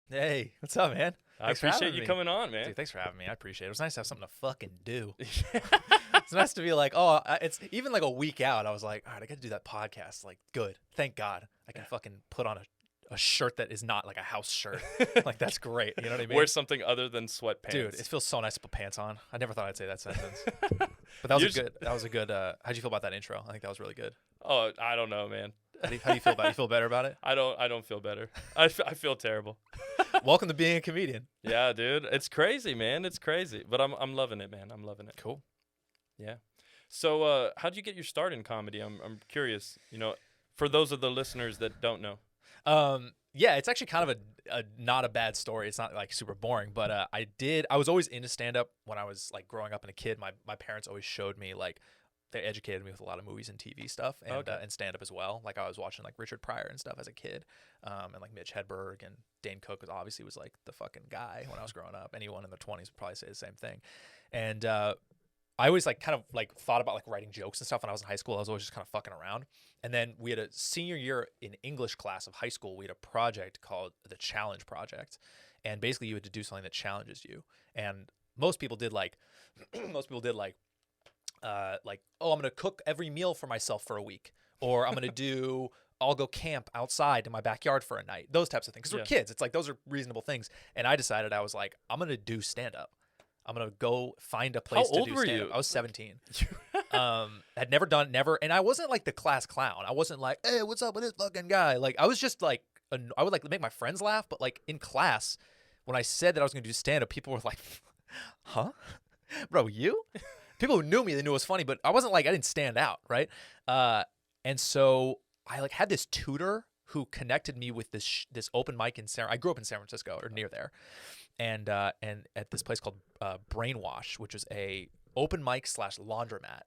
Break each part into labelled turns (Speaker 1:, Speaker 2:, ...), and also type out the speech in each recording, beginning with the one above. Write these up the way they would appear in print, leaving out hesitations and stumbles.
Speaker 1: Hey, what's up, man?
Speaker 2: I
Speaker 1: Thanks for
Speaker 2: appreciate
Speaker 1: having
Speaker 2: you
Speaker 1: me.
Speaker 2: coming on, man.
Speaker 1: Dude, thanks for having me. I appreciate it. It was nice to have something to fucking do. It's nice to be like, oh, it's even like a week out. I was like, all right, I got to do that podcast. Like, good. Thank God. I can fucking put on a shirt that is not like a house shirt. Like, that's great. You know what I mean?
Speaker 2: Wear something other than sweatpants.
Speaker 1: Dude, it feels so nice to put pants on. I never thought I'd say that sentence. But that was
Speaker 2: Usually-
Speaker 1: a good, that was a good, how'd you feel about that intro? I think that was really good.
Speaker 2: Oh, I don't know, man.
Speaker 1: How do you feel about it? You feel better about it?
Speaker 2: I don't feel better. I feel terrible.
Speaker 1: Welcome to being a comedian.
Speaker 2: Yeah, dude. It's crazy, man. It's crazy. But I'm loving it, man. I'm loving it.
Speaker 1: Cool.
Speaker 2: Yeah. So, how'd you get your start in comedy? I'm curious. You know, for those of the listeners that don't know.
Speaker 1: Yeah, it's actually kind of a not a bad story. It's not like super boring, but I was always into stand up when I was like growing up and a kid. My parents always showed me like they educated me with a lot of movies and TV stuff and
Speaker 2: Okay.
Speaker 1: and stand up as well. Like I was watching like Richard Pryor and stuff as a kid, and like Mitch Hedberg and Dane Cook was like the fucking guy when I was growing up. Anyone in their 20s would probably say the same thing. And I always like kind of like thought about like writing jokes and stuff when I was in high school. I was always just kind of fucking around. And then we had a senior year in English class of high school. We had a project called the Challenge Project, and basically you had to do something that challenges you. And most people did like, oh, I'm gonna cook every meal for myself for a week, or I'm gonna do. I'll go camp outside in my backyard for a night. Those types of things. Because we're kids. It's like those are reasonable things. And I decided I was like, I'm gonna do stand up. I'm gonna go find a place
Speaker 2: How old
Speaker 1: to do
Speaker 2: were
Speaker 1: stand-up.
Speaker 2: you?
Speaker 1: I was 17. Had never, and I wasn't like the class clown. I wasn't like, hey, what's up with this fucking guy? Like, I was just like, I would like make my friends laugh, but like in class, when I said that I was gonna do stand-up, people were like, huh, bro, you? People who knew me, they knew it was funny, but I didn't stand out, right? And so I like had this tutor who connected me with this open mic in I grew up in San Francisco or near there, and at this place called Brainwash, which was a open mic / laundromat,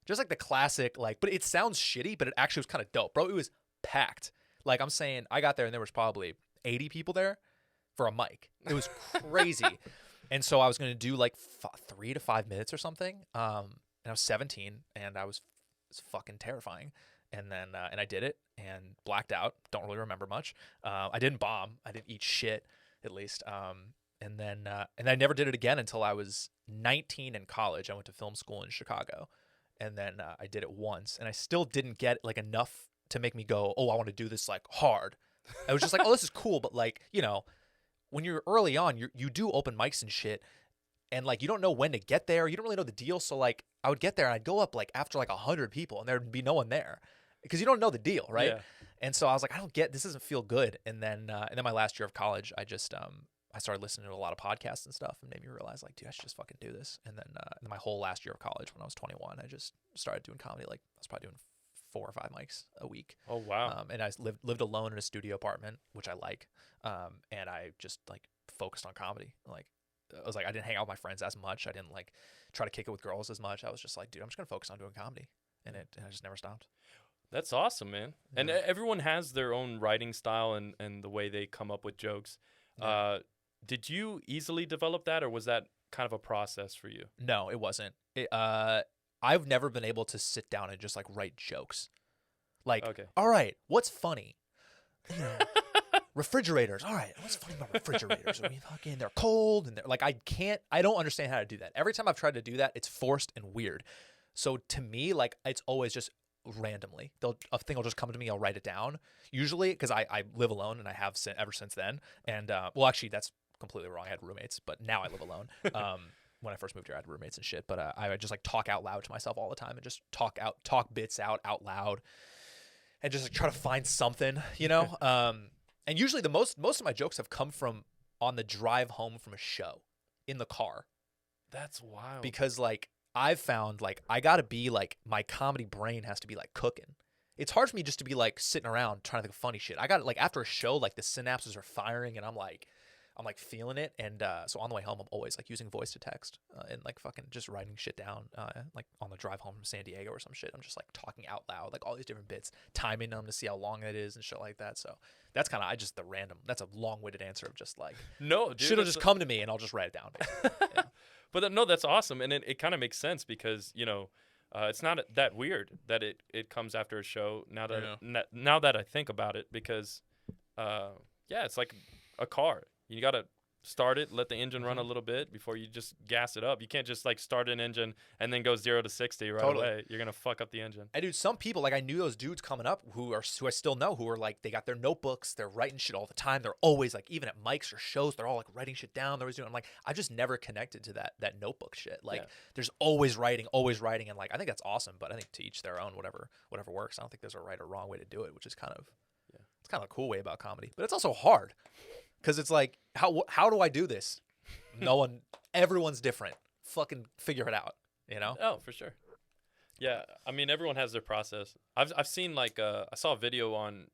Speaker 1: just like the classic like, but it sounds shitty, but it actually was kind of dope, bro. It was packed. Like I'm saying, I got there and there was probably 80 people there for a mic. It was crazy. And so I was going to do like 3 to 5 minutes or something. And I was 17 and it's fucking terrifying. And then, and I did it and blacked out. Don't really remember much. I didn't bomb. I didn't eat shit at least. And then I never did it again until I was 19 in college. I went to film school in Chicago, and then I did it once, and I still didn't get like enough to make me go, oh, I want to do this like hard. I was just like, oh, this is cool, but like, you know, when you're early on, you do open mics and shit, and like you don't know when to get there. You don't really know the deal, so like I would get there and I'd go up like after like 100 people, and there'd be no one there because you don't know the deal, right?
Speaker 2: Yeah.
Speaker 1: And so I was like, this doesn't feel good. And then my last year of college, I just I started listening to a lot of podcasts and stuff, and made me realize like, dude, I should just fucking do this. And then my whole last year of college, when I was 21, I just started doing comedy. Like I was probably doing 4 or 5 mics a week.
Speaker 2: Oh wow.
Speaker 1: And I lived alone in a studio apartment, which I like. And I just like focused on comedy. Like I was like, I didn't hang out with my friends as much. I didn't like try to kick it with girls as much. I was just like, dude, I'm just gonna focus on doing comedy, and I just never stopped.
Speaker 2: That's awesome, man.
Speaker 1: Yeah.
Speaker 2: And everyone has their own writing style and the way they come up with jokes.
Speaker 1: Yeah.
Speaker 2: Did you easily develop that, or was that kind of a process for you?
Speaker 1: No, it wasn't. I've never been able to sit down and just like write jokes. Like,
Speaker 2: Okay.
Speaker 1: all right, what's funny? You know, refrigerators. All right, what's funny about refrigerators? I mean, fucking, they're cold and they're like, I don't understand how to do that. Every time I've tried to do that, it's forced and weird. So to me, like, it's always just randomly. A thing will just come to me. I'll write it down. Usually, because I live alone and I have ever since then. And well, actually, that's completely wrong. I had roommates, but now I live alone. When I first moved here, I had roommates and shit. But I would just like talk out loud to myself all the time and just talk bits out loud, and just like try to find something, you know. And usually the most of my jokes have come from on the drive home from a show in the car.
Speaker 2: That's wild.
Speaker 1: Because like I've found like I gotta be like my comedy brain has to be like cooking. It's hard for me just to be like sitting around trying to think of funny shit. I got like after a show like the synapses are firing and I'm like feeling it. And so on the way home I'm always like using voice to text and like fucking just writing shit down. Like on the drive home from San Diego or some shit, I'm just like talking out loud like all these different bits, timing them to see how long it is and shit like that. So that's kind of that's a long-winded answer of just like
Speaker 2: No, dude,
Speaker 1: should have just come to me and I'll just write it down. Yeah.
Speaker 2: But no, that's awesome, and it kind of makes sense because you know it's not that weird that it comes after a show. Now that I think about it, because yeah, it's like a car. You got to start it, let the engine run a little bit before you just gas it up. You can't just like start an engine and then go 0 to 60 right away. You're gonna fuck up the engine.
Speaker 1: And dude, some people, like I knew those dudes coming up who I still know, who are like, they got their notebooks, they're writing shit all the time. They're always like, even at mics or shows, they're all like writing shit down. They're always doing. I'm like, I just never connected to that notebook shit. Like, there's always writing, and like I think that's awesome. But I think to each their own, whatever works. I don't think there's a right or wrong way to do it, which is kind of it's kind of a cool way about comedy. But it's also hard because it's like, how do I do this? Everyone's different. Fucking figure it out, you know?
Speaker 2: Oh, for sure. Yeah, I mean, everyone has their process. I've seen like I saw a video on,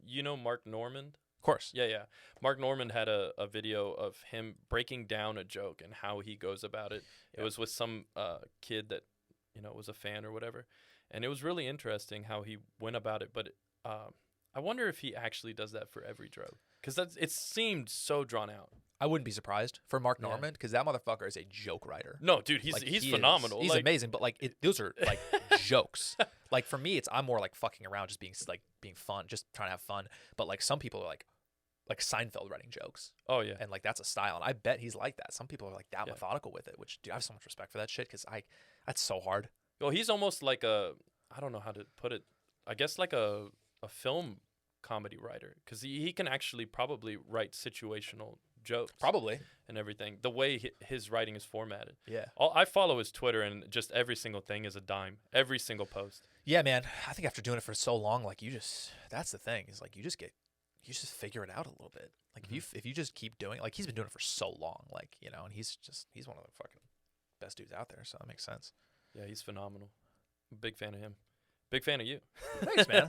Speaker 2: Mark Normand.
Speaker 1: Of course.
Speaker 2: Yeah. Mark Normand had a video of him breaking down a joke and how he goes about it. It was with some kid that was a fan or whatever, and it was really interesting how he went about it. But I wonder if he actually does that for every joke, because it seemed so drawn out.
Speaker 1: I wouldn't be surprised for Mark Normand, because that motherfucker is a joke writer.
Speaker 2: No, dude, he's phenomenal.
Speaker 1: He's amazing, but like those are like jokes. Like for me, I'm more like fucking around, just being fun, just trying to have fun. But like some people are like Seinfeld writing jokes.
Speaker 2: Oh yeah,
Speaker 1: and like that's a style, and I bet he's like that. Some people are like that methodical with it, which dude, I have so much respect for that shit, because that's so hard.
Speaker 2: Well, he's almost like I don't know how to put it. I guess like a film comedy writer, because he can actually probably write situational jokes
Speaker 1: probably
Speaker 2: and everything, the way his writing is formatted. I follow his Twitter, and just every single thing is a dime, every single post.
Speaker 1: Man, I think after doing it for so long, like that's the thing, is like you just figure it out a little bit. Like if you just keep doing it, like he's been doing it for so long, like and he's one of the fucking best dudes out there, so that makes sense.
Speaker 2: Yeah, he's phenomenal. I'm a big fan of him, big fan of you.
Speaker 1: Thanks, man.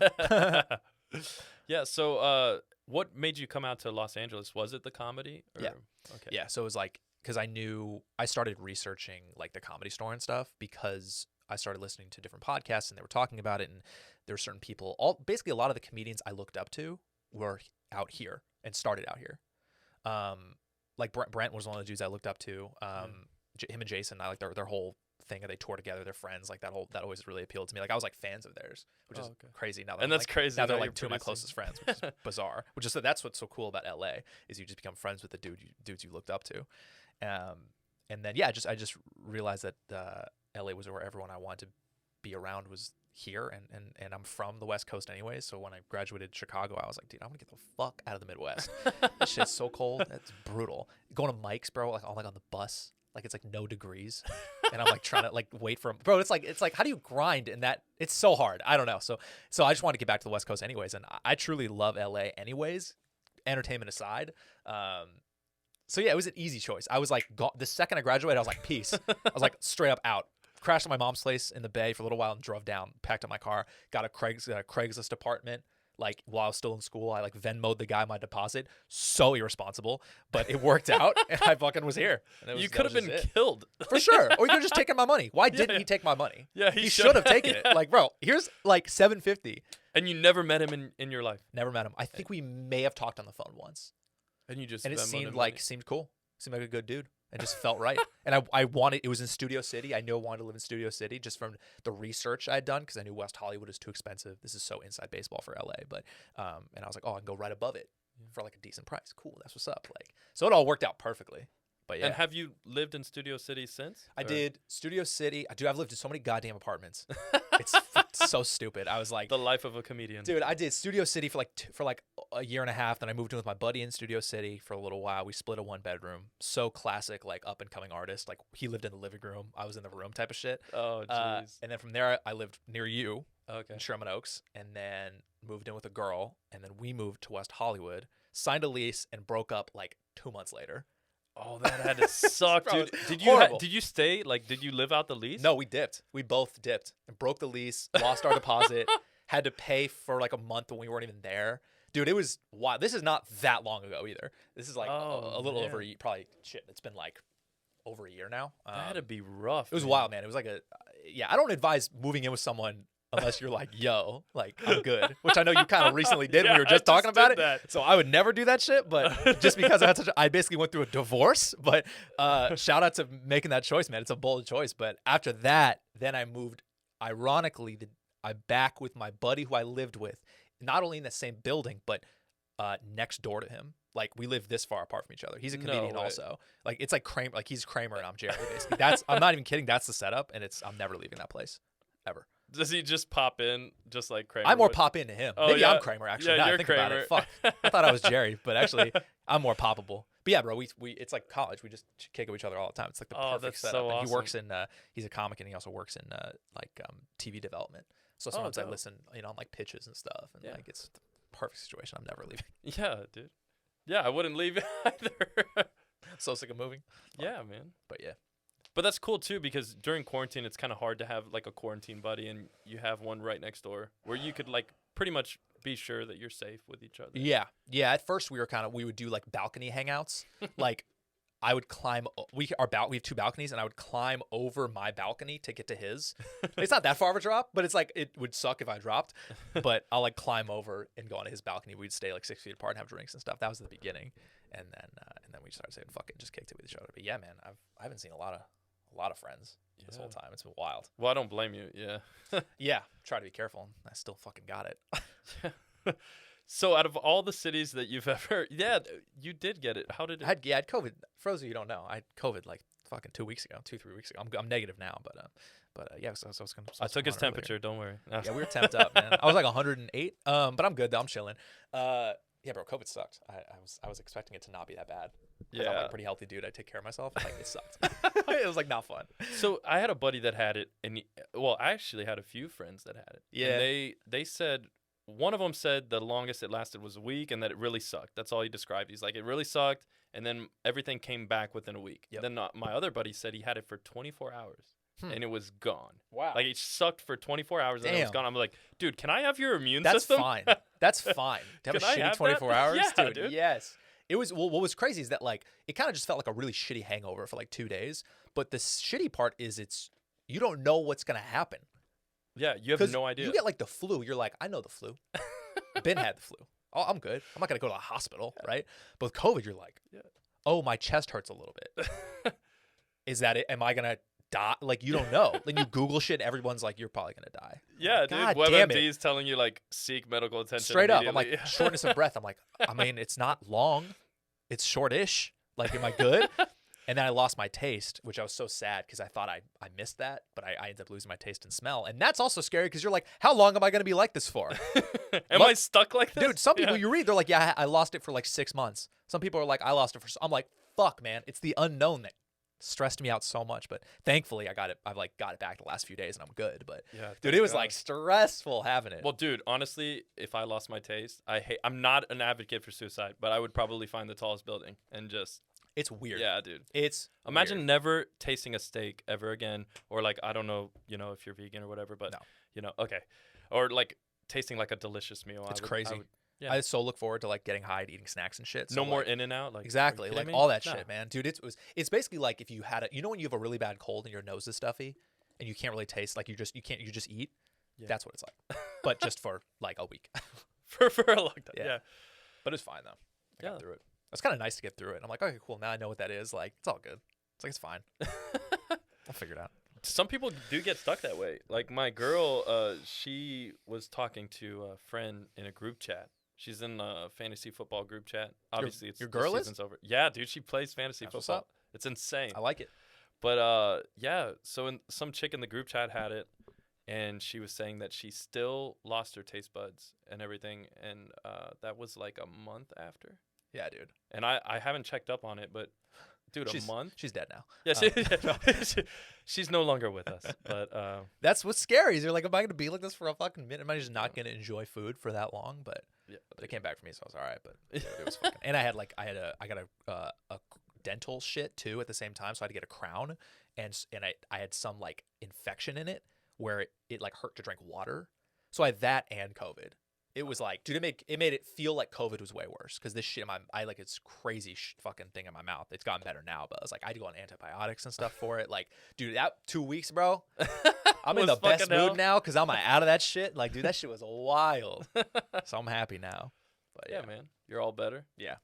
Speaker 2: Yeah, so what made you come out to Los Angeles? Was it the comedy?
Speaker 1: Yeah.
Speaker 2: Okay.
Speaker 1: Yeah, so it was like, because I started researching like the Comedy Store and stuff, because I started listening to different podcasts and they were talking about it, and there were certain people, basically a lot of the comedians I looked up to were out here and started out here. Like Brent was one of the dudes I looked up to. Him and Jason, I like their whole thing, and they tour together, they're friends, like that always really appealed to me. Like I was like fans of theirs, which is crazy now.
Speaker 2: That's crazy.
Speaker 1: Now they're like two of my closest friends, which is bizarre. That's what's so cool about LA, is you just become friends with the dudes you looked up to. And then I just realized that LA was where everyone I wanted to be around was here, and I'm from the West Coast anyway. So when I graduated Chicago, I was like, dude, I'm gonna get the fuck out of the Midwest. This shit's so cold. It's brutal. Going to mics, bro, like on the bus. Like it's like no degrees, and I'm like trying to like wait for him, bro. It's like how do you grind in that? It's so hard. I don't know. So I just want to get back to the West Coast anyways, and I truly love LA anyways, entertainment aside. So yeah, it was an easy choice. I was like, the second I graduated, I was like, peace. I was like straight up out. Crashed at my mom's place in the Bay for a little while and drove down, packed up my car, got a Craigslist apartment. Like while I was still in school, I like Venmo'd the guy my deposit. So irresponsible, but it worked out, and I fucking was here.
Speaker 2: You could have been killed
Speaker 1: for sure, or you could have just taken my money. Why didn't he take my money?
Speaker 2: Yeah,
Speaker 1: he should have taken it. Like, bro, here's like $750.
Speaker 2: And you never met him in your life.
Speaker 1: Never met him. I think we may have talked on the phone once.
Speaker 2: And you just
Speaker 1: it seemed cool. Seemed like a good dude. It just felt right. And I wanted, it was in Studio City. I knew I wanted to live in Studio City just from the research I had done, because I knew West Hollywood is too expensive. This is so inside baseball for LA. But, and I was like, I can go right above it for like a decent price. Cool. That's what's up. Like, so it all worked out perfectly. But yeah.
Speaker 2: And have you lived in Studio City since?
Speaker 1: I did. Studio City. I've lived in so many goddamn apartments. It's so stupid. I was like,
Speaker 2: the life of a comedian.
Speaker 1: Dude, I did Studio City for like a year and a half. Then I moved in with my buddy in Studio City for a little while. We split a 1-bedroom. So classic, like up and coming artist. Like he lived in the living room, I was in the room type of shit.
Speaker 2: Oh, jeez.
Speaker 1: And then from there, I lived near you
Speaker 2: in
Speaker 1: Sherman Oaks, and then moved in with a girl. And then we moved to West Hollywood, signed a lease, and broke up like 2 months later.
Speaker 2: Oh, that had to suck, dude. Did you stay? Like, did you live out the lease?
Speaker 1: No, we dipped. We both dipped and broke the lease, lost our deposit, had to pay for like a month when we weren't even there. Dude, it was wild. This is not that long ago either. This is like a little over a year. Probably, it's been like over a year now.
Speaker 2: That had to be rough.
Speaker 1: It was wild, man. It was like I don't advise moving in with someone unless you're like, yo, like, I'm good. Which I know you kind of recently did when we were just talking about it.
Speaker 2: That.
Speaker 1: So I would never do that shit. But just because I basically went through a divorce. But shout out to making that choice, man. It's a bold choice. But after that, then I moved, ironically, I back with my buddy who I lived with, not only in the same building, but next door to him. Like we live this far apart from each other. He's a
Speaker 2: No
Speaker 1: comedian
Speaker 2: way.
Speaker 1: also. Like it's like Kramer. Like he's Kramer and I'm Jerry. Basically, I'm not even kidding. That's the setup, and I'm never leaving that place, ever.
Speaker 2: Does he just pop in just like Kramer?
Speaker 1: I more
Speaker 2: would?
Speaker 1: pop into him.
Speaker 2: Oh,
Speaker 1: Maybe
Speaker 2: yeah.
Speaker 1: I'm Kramer actually.
Speaker 2: Yeah,
Speaker 1: Now I
Speaker 2: you're
Speaker 1: think about it.
Speaker 2: Kramer.
Speaker 1: Fuck. I thought I was Jerry, but actually I'm more poppable. But yeah, bro, we it's like college. We just kick with each other all the time. It's like the perfect
Speaker 2: that's
Speaker 1: setup.
Speaker 2: so
Speaker 1: And
Speaker 2: awesome.
Speaker 1: he works in he's a comic and he also works in TV development. So sometimes I
Speaker 2: dope.
Speaker 1: listen, on like pitches and stuff, and
Speaker 2: Yeah.
Speaker 1: like it's the perfect situation. I'm never leaving.
Speaker 2: Yeah, dude. Yeah, I wouldn't leave either.
Speaker 1: So sick of moving.
Speaker 2: Yeah, man.
Speaker 1: But yeah.
Speaker 2: But that's cool too because during quarantine it's kind of hard to have like a quarantine buddy and you have one right next door where you could like pretty much be sure that you're safe with each other.
Speaker 1: Yeah. At first we would do like balcony hangouts. Like I would climb. We have 2 balconies, and I would climb over my balcony to get to his. It's not that far of a drop, but it's like it would suck if I dropped. But I'll like climb over and go onto his balcony. We'd stay like 6 feet apart and have drinks and stuff. That was the beginning, and then we started saying fuck it, just kicked it with each other. But yeah, man, I haven't seen a lot of friends this whole time. It's been wild.
Speaker 2: Well, I don't blame you. Yeah.
Speaker 1: Yeah, try to be careful. I still fucking got it.
Speaker 2: So out of all the cities that you've ever, you did get it. How did it?
Speaker 1: I had COVID. For those of you who don't know, I had COVID like fucking 2 weeks ago, 2-3 weeks ago. I'm negative now, but yeah. So I was gonna.
Speaker 2: I took his temperature. Don't worry.
Speaker 1: Yeah, we were temped up, man. I was like 108. But I'm good though. I'm chilling. Yeah, bro, COVID sucked. I was expecting it to not be that bad.
Speaker 2: Yeah.
Speaker 1: I'm like a pretty healthy dude. I take care of myself. Like it sucked. It was like not fun.
Speaker 2: So I had a buddy that had it, and I actually had a few friends that had it.
Speaker 1: Yeah.
Speaker 2: And they said. One of them said the longest it lasted was a week and that it really sucked. That's all he described. He's like, it really sucked. And then everything came back within a week.
Speaker 1: Yep.
Speaker 2: Then my other buddy said he had it for 24 hours and it was gone.
Speaker 1: Wow.
Speaker 2: Like it sucked for 24 hours and it was
Speaker 1: Damn.
Speaker 2: gone. I'm like, dude, can I have your immune
Speaker 1: That's
Speaker 2: system?
Speaker 1: fine. That's fine. To have
Speaker 2: Can I
Speaker 1: a shitty
Speaker 2: have
Speaker 1: 24
Speaker 2: that?
Speaker 1: hours,
Speaker 2: Yeah,
Speaker 1: dude.
Speaker 2: dude.
Speaker 1: Yes. It was. Well, what was crazy is that like it kind of just felt like a really shitty hangover for like 2 days. But the shitty part is you don't know what's gonna happen.
Speaker 2: Yeah, you have no idea.
Speaker 1: You get like the flu. You're like, I know the flu. Ben had the flu. Oh, I'm good. I'm not gonna go to the hospital, right? But with COVID, you're like, oh, my chest hurts a little bit. Is that it? Am I gonna die? Like you don't know. Then you Google shit. Everyone's like, you're probably gonna die.
Speaker 2: Yeah,
Speaker 1: God
Speaker 2: dude.
Speaker 1: damn
Speaker 2: WebMD is telling you like seek medical attention.
Speaker 1: Straight up, I'm like
Speaker 2: immediately.
Speaker 1: shortness of breath. I'm like, I mean, it's not long. It's shortish. Like, am I good? And then I lost my taste, which I was so sad because I thought I missed that, but I ended up losing my taste and smell. And that's also scary because you're like, how long am I going to be like this for?
Speaker 2: Am I stuck like this?
Speaker 1: Dude, some people you read, they're like, yeah, I lost it for like 6 months. Some people are like, I lost it for, I'm like, fuck, man. It's the unknown that stressed me out so much. But thankfully, I got it. I've like got it back the last few days and I'm good. But
Speaker 2: Yeah,
Speaker 1: dude,
Speaker 2: thank
Speaker 1: it was
Speaker 2: God.
Speaker 1: like stressful having it.
Speaker 2: Well, dude, honestly, if I lost my taste, I'm not an advocate for suicide, but I would probably find the tallest building and just.
Speaker 1: It's weird.
Speaker 2: Yeah, dude.
Speaker 1: It's
Speaker 2: Imagine
Speaker 1: weird.
Speaker 2: never tasting a steak ever again, or like I don't know, if you're vegan or whatever, but okay, or like tasting like a delicious meal.
Speaker 1: It's crazy.
Speaker 2: yeah.
Speaker 1: I so look forward to like getting high and eating snacks and shit. So,
Speaker 2: No more
Speaker 1: like,
Speaker 2: In and Out, like
Speaker 1: exactly,
Speaker 2: are you
Speaker 1: like
Speaker 2: kidding me?
Speaker 1: all that
Speaker 2: No.
Speaker 1: shit, man. Dude, it's basically like if you had when you have a really bad cold and your nose is stuffy and you can't really taste, like you just eat.
Speaker 2: Yeah.
Speaker 1: That's what it's like, but just for like a week.
Speaker 2: for a long time.
Speaker 1: Yeah.
Speaker 2: Yeah.
Speaker 1: But it's fine though. I got
Speaker 2: Yeah.
Speaker 1: through it. It's kind of nice to get through it. I'm like, okay, cool. Now I know what that is. Like, it's all good. It's like it's fine. I'll figure it out.
Speaker 2: Some people do get stuck that way. Like my girl, she was talking to a friend in a group chat. She's in a fantasy football group chat. Obviously,
Speaker 1: your
Speaker 2: the
Speaker 1: girl is?
Speaker 2: season's over. Yeah, dude, she plays fantasy
Speaker 1: That's what's
Speaker 2: football.
Speaker 1: up.
Speaker 2: It's insane.
Speaker 1: I like it.
Speaker 2: But yeah. So some chick in the group chat had it, and she was saying that she still lost her taste buds and everything, and that was like a month after.
Speaker 1: Yeah, dude.
Speaker 2: And I haven't checked up on it, but dude, a month.
Speaker 1: She's dead now.
Speaker 2: Yeah, she's no longer with us. But
Speaker 1: That's what's scary. Is you're like, am I gonna be like this for a fucking minute? Am I just not gonna enjoy food for that long? But
Speaker 2: yeah,
Speaker 1: it came back for me, so I was all right. But dude, it was fucking. And I got a dental shit too at the same time, so I had to get a crown, and I had some like infection in it where it like hurt to drink water. So I had that and COVID. It was like, dude, it made it feel like COVID was way worse because this shit it's crazy fucking thing in my mouth. It's gotten better now, but I was like, I had to go on antibiotics and stuff for it. Like, dude, that 2 weeks, bro, I'm in the best mood now because I'm out of that shit. Like, dude, that shit was wild. So I'm happy now. But
Speaker 2: yeah, man, you're all better.
Speaker 1: Yeah.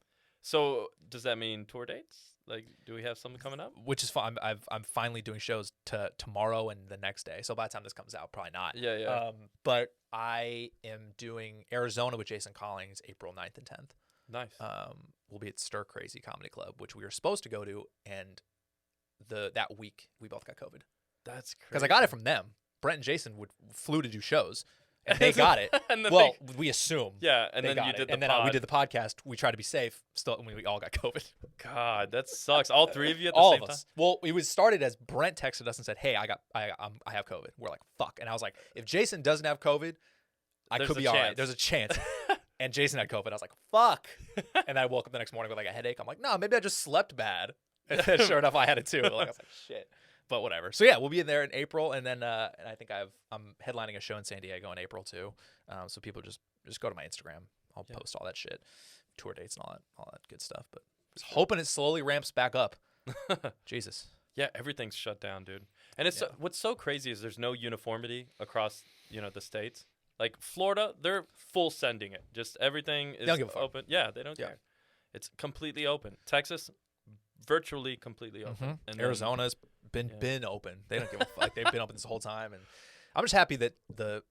Speaker 2: So does that mean tour dates? Like, do we have something coming up?
Speaker 1: which is fun. I'm finally doing shows tomorrow and the next day. So by the time this comes out, probably not.
Speaker 2: Yeah.
Speaker 1: But I am doing Arizona with Jason Collins April 9th and 10th.
Speaker 2: Nice.
Speaker 1: We'll be at Stir Crazy Comedy Club, which we were supposed to go to, and that week we both got COVID.
Speaker 2: That's crazy.
Speaker 1: Because I got it from them. Brent and Jason flew to do shows, and they got it.
Speaker 2: And then
Speaker 1: Well, we assume.
Speaker 2: yeah, and
Speaker 1: they
Speaker 2: then
Speaker 1: got
Speaker 2: you
Speaker 1: it.
Speaker 2: did the
Speaker 1: and then
Speaker 2: pod.
Speaker 1: we did the podcast. We tried to be safe. Still, we all got COVID.
Speaker 2: God, that sucks. All three of you at the
Speaker 1: All
Speaker 2: same
Speaker 1: of
Speaker 2: time?
Speaker 1: us. Well, it was started as Brent texted us and said, "Hey, I have COVID." We're like, "Fuck!" And I was like, "If Jason doesn't have COVID, I
Speaker 2: There's
Speaker 1: could
Speaker 2: a
Speaker 1: be all right.
Speaker 2: chance.
Speaker 1: There's a chance." And Jason had COVID. I was like, "Fuck!" And I woke up the next morning with like a headache. I'm like, "No, maybe I just slept bad." And then sure enough, I had it too. Like, I was like, "Shit." But whatever. So yeah, we'll be in there in April, and then and I think I'm headlining a show in San Diego in April too. So people just go to my Instagram. I'll post all that shit, tour dates and all that good stuff. But just hoping it slowly ramps back up. Jesus.
Speaker 2: Yeah, everything's shut down, dude. And it's what's so crazy is there's no uniformity across the states. Like Florida, they're full sending it. Just everything is
Speaker 1: don't give a fuck.
Speaker 2: open. Yeah, they don't care. It's completely open. Texas, virtually completely open. And then-
Speaker 1: Arizona's been open. They don't give a fuck. They've been open this whole time, and I'm just happy that the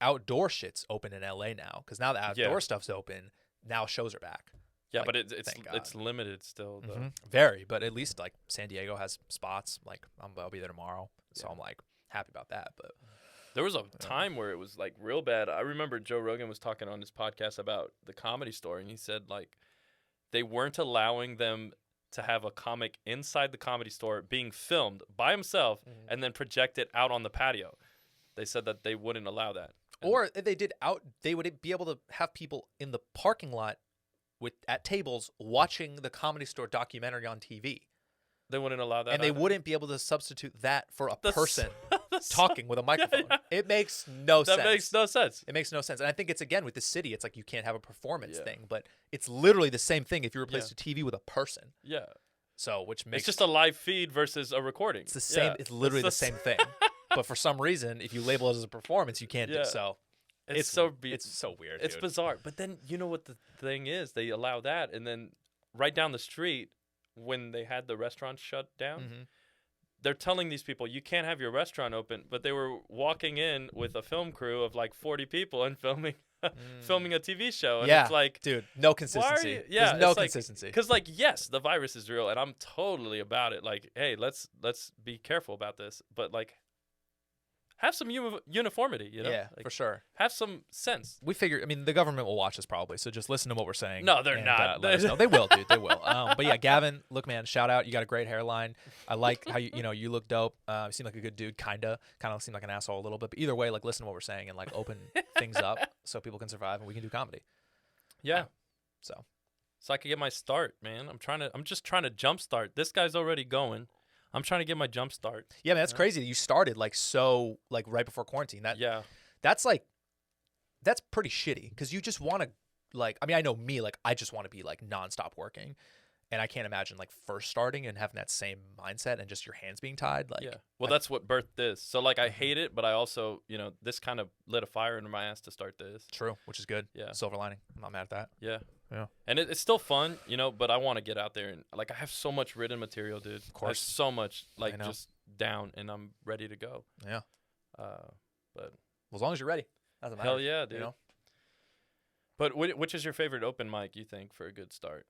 Speaker 1: outdoor shit's open in LA now. Because now the outdoor stuff's open, now shows are back.
Speaker 2: Yeah,
Speaker 1: Like,
Speaker 2: but it's
Speaker 1: thank God.
Speaker 2: it's limited still though.
Speaker 1: Very, but at least like San Diego has spots. Like I'll be there tomorrow, so I'm like happy about that. But
Speaker 2: There was a time where it was like real bad. I remember Joe Rogan was talking on his podcast about the Comedy Store, and he said like they weren't allowing them to have a comic inside the Comedy Store being filmed by himself and then projected out on the patio. They said that they wouldn't allow that.
Speaker 1: or if they did they would be able to have people in the parking lot at tables watching the Comedy Store documentary on TV.
Speaker 2: They wouldn't allow that.
Speaker 1: And they
Speaker 2: either?
Speaker 1: wouldn't be able to substitute that for a
Speaker 2: That's-
Speaker 1: person
Speaker 2: that's
Speaker 1: talking with a microphone.
Speaker 2: yeah.
Speaker 1: It makes no sense.
Speaker 2: That makes no sense.
Speaker 1: It makes no sense. And I think it's, again, with the city, it's like you can't have a performance
Speaker 2: Yeah.
Speaker 1: thing, but it's literally the same thing if you replace the TV with a person.
Speaker 2: Yeah.
Speaker 1: So, which makes
Speaker 2: It's just a live feed versus a recording.
Speaker 1: it's the same.
Speaker 2: Yeah.
Speaker 1: It's literally the
Speaker 2: It's
Speaker 1: same thing. But for some reason, if you label it as a performance, you can't
Speaker 2: Yeah.
Speaker 1: do so.
Speaker 2: It's so
Speaker 1: It's so weird.
Speaker 2: It's
Speaker 1: dude.
Speaker 2: bizarre. But then you know what the thing is? They allow that, and then right down the street, when they had the restaurant shut down, they're telling these people you can't have your restaurant open. But they were walking in with a film crew of like 40 people and filming filming a TV show. And
Speaker 1: Yeah,
Speaker 2: it's like,
Speaker 1: dude, no
Speaker 2: why are
Speaker 1: consistency.
Speaker 2: you? Yeah,
Speaker 1: There's no
Speaker 2: it's like-
Speaker 1: consistency.
Speaker 2: Because like, yes, the virus is real, and I'm totally about it. Like, hey, let's be careful about this, but like, have some uniformity. You know,
Speaker 1: Yeah,
Speaker 2: like,
Speaker 1: for sure.
Speaker 2: have some sense.
Speaker 1: We figure. I mean, the government will watch this probably, so just listen to what we're saying.
Speaker 2: No, they're
Speaker 1: and,
Speaker 2: not.
Speaker 1: Let us know. They will, dude. They will. But yeah, Gavin, look, man, shout out. You got a great hairline. I like how you look dope. You seem like a good dude. Kind of seem like an asshole a little bit. But either way, like listen to what we're saying and like open things up so people can survive and we can do comedy.
Speaker 2: Yeah.
Speaker 1: So
Speaker 2: I can get my start, man. I'm just trying to jumpstart. This guy's already going. I'm trying to get my jump start.
Speaker 1: yeah, man, that's crazy. You started like right before quarantine. That's pretty shitty because you just want to like. I mean, I know me. Like, I just want to be like nonstop working, and I can't imagine like first starting and having that same mindset and just your hands being tied. Like,
Speaker 2: Yeah. Well, that's what birth is. So like, I hate it, but I also, this kind of lit a fire under my ass to start this.
Speaker 1: true, which is good.
Speaker 2: Yeah.
Speaker 1: Silver lining. I'm not mad at that.
Speaker 2: Yeah.
Speaker 1: Yeah.
Speaker 2: And it's still fun, but I want to get out there and like I have so much written material, dude. Of
Speaker 1: course.
Speaker 2: so much like
Speaker 1: I know.
Speaker 2: just down, and I'm ready to go.
Speaker 1: Yeah.
Speaker 2: But
Speaker 1: Well, as long as you're ready, doesn't matter.
Speaker 2: hell yeah, dude.
Speaker 1: You know?
Speaker 2: But which is your favorite open mic you think for a good start?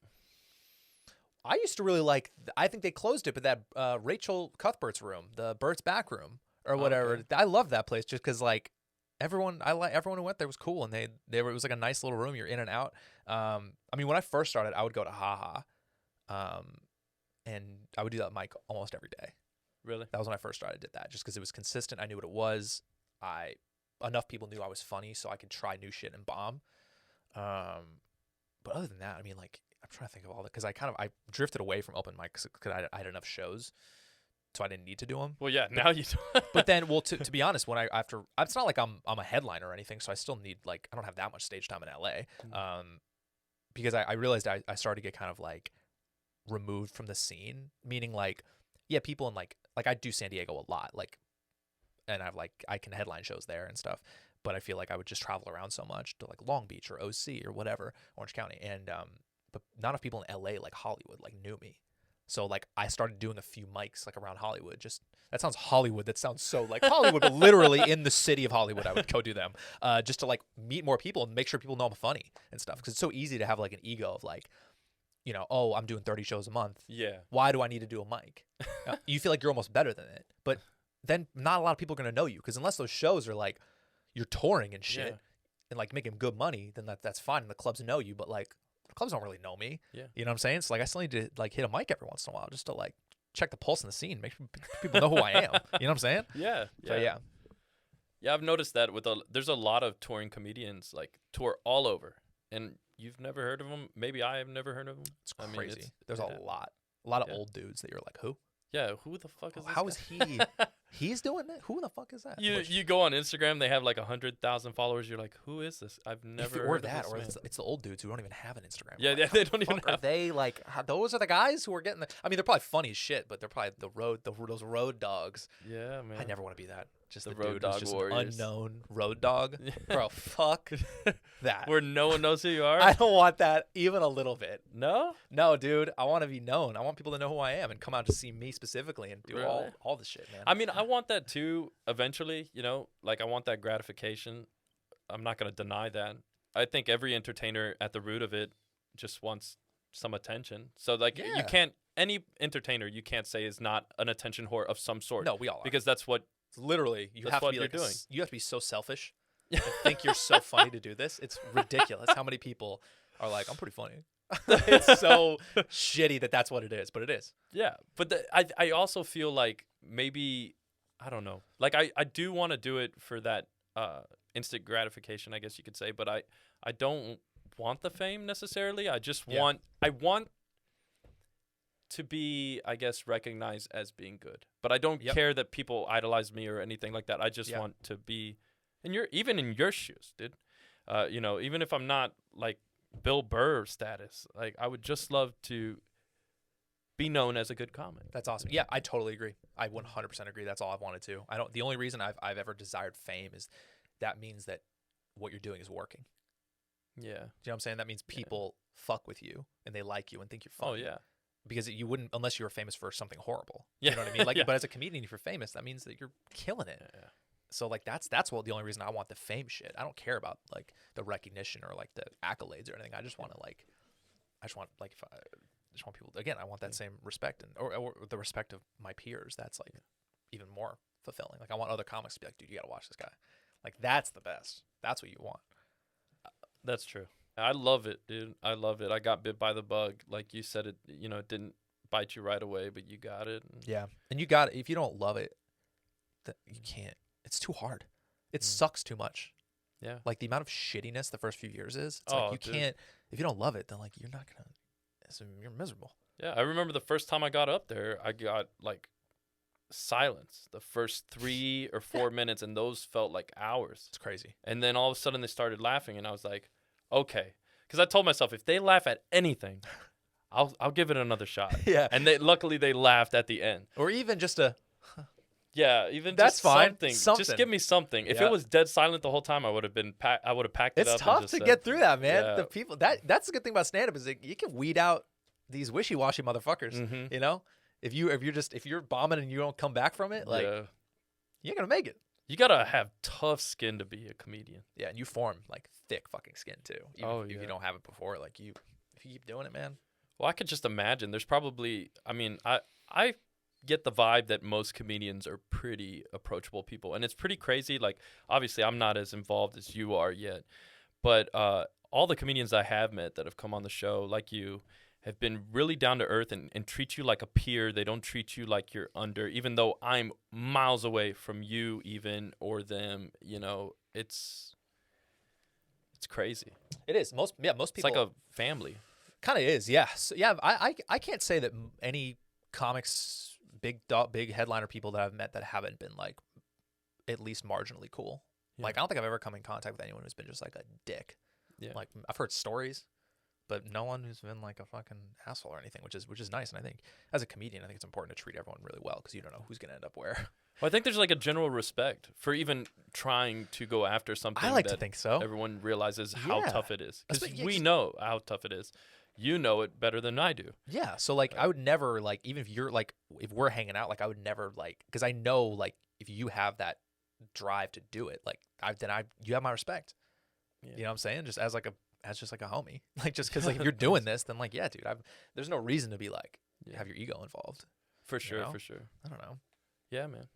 Speaker 1: I used to really like. I think they closed it, but that Rachel Cuthbert's room, the Bert's back room or whatever.
Speaker 2: Okay.
Speaker 1: I love that place just because like everyone who went there was cool, and it was like a nice little room. You're in and out. I mean, when I first started, I would go to Haha, and I would do that mic almost every day.
Speaker 2: Really?
Speaker 1: That was when I first started. I did that just because it was consistent. I knew what it was. Enough people knew I was funny, so I could try new shit and bomb. But other than that, I mean, like I'm trying to think of all that because I drifted away from open mics because I had enough shows, so I didn't need to do them.
Speaker 2: Well, yeah. Now you.
Speaker 1: But then, well, to be honest, it's not like I'm a headliner or anything, so I still need like I don't have that much stage time in LA. Because I realized I started to get kind of like removed from the scene, meaning like yeah, people in like I do San Diego a lot, like, and I can headline shows there and stuff. But I feel like I would just travel around so much to like Long Beach or OC or whatever, Orange County, and but not enough people in LA, like Hollywood, like knew me. So like I started doing a few mics like around Hollywood. Just that sounds Hollywood. That sounds so like Hollywood, but literally in the city of Hollywood, I would go do them just to like meet more people and make sure people know I'm funny and stuff. Because it's so easy to have like an ego of like, you know, oh, I'm doing 30 shows a month.
Speaker 2: Yeah.
Speaker 1: Why do I need to do a mic? You feel like you're almost better than it, but then not a lot of people are gonna know you because unless those shows are like you're touring and shit and like making good money, then that's fine and the clubs know you. But like the clubs don't really know me.
Speaker 2: Yeah.
Speaker 1: You know what I'm saying? So like I still need to like hit a mic every once in a while just to like check the pulse in the scene, make sure people know who I am. You know what I'm saying?
Speaker 2: Yeah.
Speaker 1: So, yeah.
Speaker 2: Yeah, I've noticed that there's a lot of touring comedians like tour all over, and you've never heard of them. Maybe I have never heard of them.
Speaker 1: It's crazy.
Speaker 2: I mean,
Speaker 1: There's a lot of old dudes that you're like, who?
Speaker 2: Yeah, who the fuck is this
Speaker 1: How
Speaker 2: guy?
Speaker 1: is he? He's doing it. Who the fuck is that?
Speaker 2: You go on Instagram, they have like 100,000 followers. You're like, who is this? I've never
Speaker 1: or
Speaker 2: heard
Speaker 1: that,
Speaker 2: of
Speaker 1: or
Speaker 2: this man.
Speaker 1: it's the old dudes who don't even have an Instagram.
Speaker 2: Yeah,
Speaker 1: Like,
Speaker 2: yeah,
Speaker 1: how
Speaker 2: they
Speaker 1: the
Speaker 2: don't even
Speaker 1: fuck are
Speaker 2: have.
Speaker 1: they like? Those are the guys who are getting. I mean, they're probably funny as shit, but they're probably those road dogs.
Speaker 2: Yeah, man.
Speaker 1: I never want to be that. Just
Speaker 2: The
Speaker 1: the
Speaker 2: road
Speaker 1: dude
Speaker 2: dog
Speaker 1: who's just
Speaker 2: warriors.
Speaker 1: an unknown road dog, bro. Fuck that.
Speaker 2: Where no one knows who you are.
Speaker 1: I don't want that even a little bit.
Speaker 2: No.
Speaker 1: No, dude. I want to be known. I want people to know who I am and come out to see me specifically and do
Speaker 2: Really?
Speaker 1: all the shit, man.
Speaker 2: I mean, I want that too. Eventually, you know, like I want that gratification. I'm not gonna deny that. I think every entertainer at the root of it just wants some attention. So like
Speaker 1: Yeah.
Speaker 2: you can't any entertainer you can't say is not an attention whore of some sort.
Speaker 1: No, we all are.
Speaker 2: Because that's what
Speaker 1: Literally, you
Speaker 2: That's
Speaker 1: have to
Speaker 2: what
Speaker 1: be
Speaker 2: you're
Speaker 1: like
Speaker 2: doing.
Speaker 1: you have to be so selfish. And think you're so funny to do this. It's ridiculous how many people are like, I'm pretty funny. It's so shitty that that's what it is, but it is.
Speaker 2: Yeah, but I also feel like maybe I don't know. Like I do want to do it for that instant gratification, I guess you could say, but I don't want the fame necessarily. I just want to be, I guess, recognized as being good. But I don't care that people idolize me or anything like that. I just want to be even in your shoes, dude. You know, even if I'm not like Bill Burr status, like I would just love to be known as a good comic.
Speaker 1: That's awesome. Yeah, I totally agree. I 100% agree. That's all I've wanted to. The only reason I've ever desired fame is that means that what you're doing is working.
Speaker 2: Yeah.
Speaker 1: Do you know what I'm saying? That means people fuck with you and they like you and think you're funny.
Speaker 2: Oh yeah.
Speaker 1: Because you wouldn't unless you were famous for something horrible.
Speaker 2: Yeah.
Speaker 1: You know what I mean? Like,
Speaker 2: Yeah.
Speaker 1: but as a comedian, if you're famous, that means that you're killing it.
Speaker 2: Yeah.
Speaker 1: So like that's what the only reason I want the fame shit. I don't care about like the recognition or like the accolades or anything. I just want to like, I just want people again. I want that same respect or the respect of my peers. That's like even more fulfilling. Like I want other comics to be like, dude, you gotta watch this guy. Like that's the best. That's what you want.
Speaker 2: That's true. I love it, dude. I love it. I got bit by the bug. Like you said, it, you know, it didn't bite you right away, but you got it.
Speaker 1: Yeah, and you got if you don't love it, that you can't. It's too hard. It sucks too much.
Speaker 2: Yeah.
Speaker 1: Like the amount of shittiness the first few years is. It's
Speaker 2: Oh,
Speaker 1: like you
Speaker 2: dude.
Speaker 1: can't. If you don't love it, then like you're not gonna. You're miserable.
Speaker 2: Yeah. I remember the first time I got up there, I got like silence the first 3 or 4 minutes, and those felt like hours.
Speaker 1: It's crazy.
Speaker 2: And then all of a sudden they started laughing, and I was like, okay. Because I told myself, if they laugh at anything, I'll give it another shot.
Speaker 1: Yeah.
Speaker 2: And luckily they laughed at the end.
Speaker 1: Or even just a.
Speaker 2: Yeah, even
Speaker 1: That's
Speaker 2: just
Speaker 1: fine.
Speaker 2: Just
Speaker 1: Something.
Speaker 2: give me something. If
Speaker 1: Yeah.
Speaker 2: it was dead silent the whole time, I would have packed it
Speaker 1: It's
Speaker 2: up.
Speaker 1: tough
Speaker 2: and just
Speaker 1: to
Speaker 2: said,
Speaker 1: get through that, man.
Speaker 2: Yeah.
Speaker 1: The people that's the good thing about stand up is that you can weed out these wishy-washy motherfuckers.
Speaker 2: Mhm.
Speaker 1: You know, if you're bombing and you don't come back from it, like
Speaker 2: Yeah.
Speaker 1: you ain't gonna make it.
Speaker 2: You gotta have tough skin to be a comedian.
Speaker 1: Yeah, and you form like thick fucking skin too. Even
Speaker 2: Oh,
Speaker 1: if
Speaker 2: yeah.
Speaker 1: you don't have it before, like if you keep doing it, man.
Speaker 2: Well, I could just imagine. There's probably. I mean, I get the vibe that most comedians are pretty approachable people, and it's pretty crazy. Like, obviously, I'm not as involved as you are yet, but all the comedians I have met that have come on the show, like you, have been really down to earth and treat you like a peer. They don't treat you like you're under, even though I'm miles away from you, even or them. You know, it's crazy.
Speaker 1: It is most people.
Speaker 2: It's like a family.
Speaker 1: Kind of is, yeah. So, yeah, I can't say that any comics, big headliner people that I've met that haven't been like at least marginally cool.
Speaker 2: Yeah.
Speaker 1: Like I don't think I've ever come in contact with anyone who's been just like a dick.
Speaker 2: Yeah.
Speaker 1: Like I've heard stories, but no one who's been like a fucking asshole or anything, which is nice. And I think as a comedian, I think it's important to treat everyone really well because you don't know who's gonna end up where.
Speaker 2: Well, I think there's like a general respect for even trying to go after something.
Speaker 1: I like
Speaker 2: that
Speaker 1: to think so.
Speaker 2: Everyone realizes how
Speaker 1: Yeah.
Speaker 2: tough it is because
Speaker 1: Especially-
Speaker 2: we know how tough it is. you know it better than I do.
Speaker 1: Yeah. So like, I would never like, even if you're like, if we're hanging out, like I would never like, because I know like if you have that drive to do it, like you have my respect.
Speaker 2: Yeah.
Speaker 1: You know what I'm saying? Just as just like a homie, like just because like if you're doing this, then like yeah, dude, there's no reason to be like have your ego involved.
Speaker 2: For sure,
Speaker 1: you know?
Speaker 2: for sure.
Speaker 1: I don't know.
Speaker 2: Yeah, man.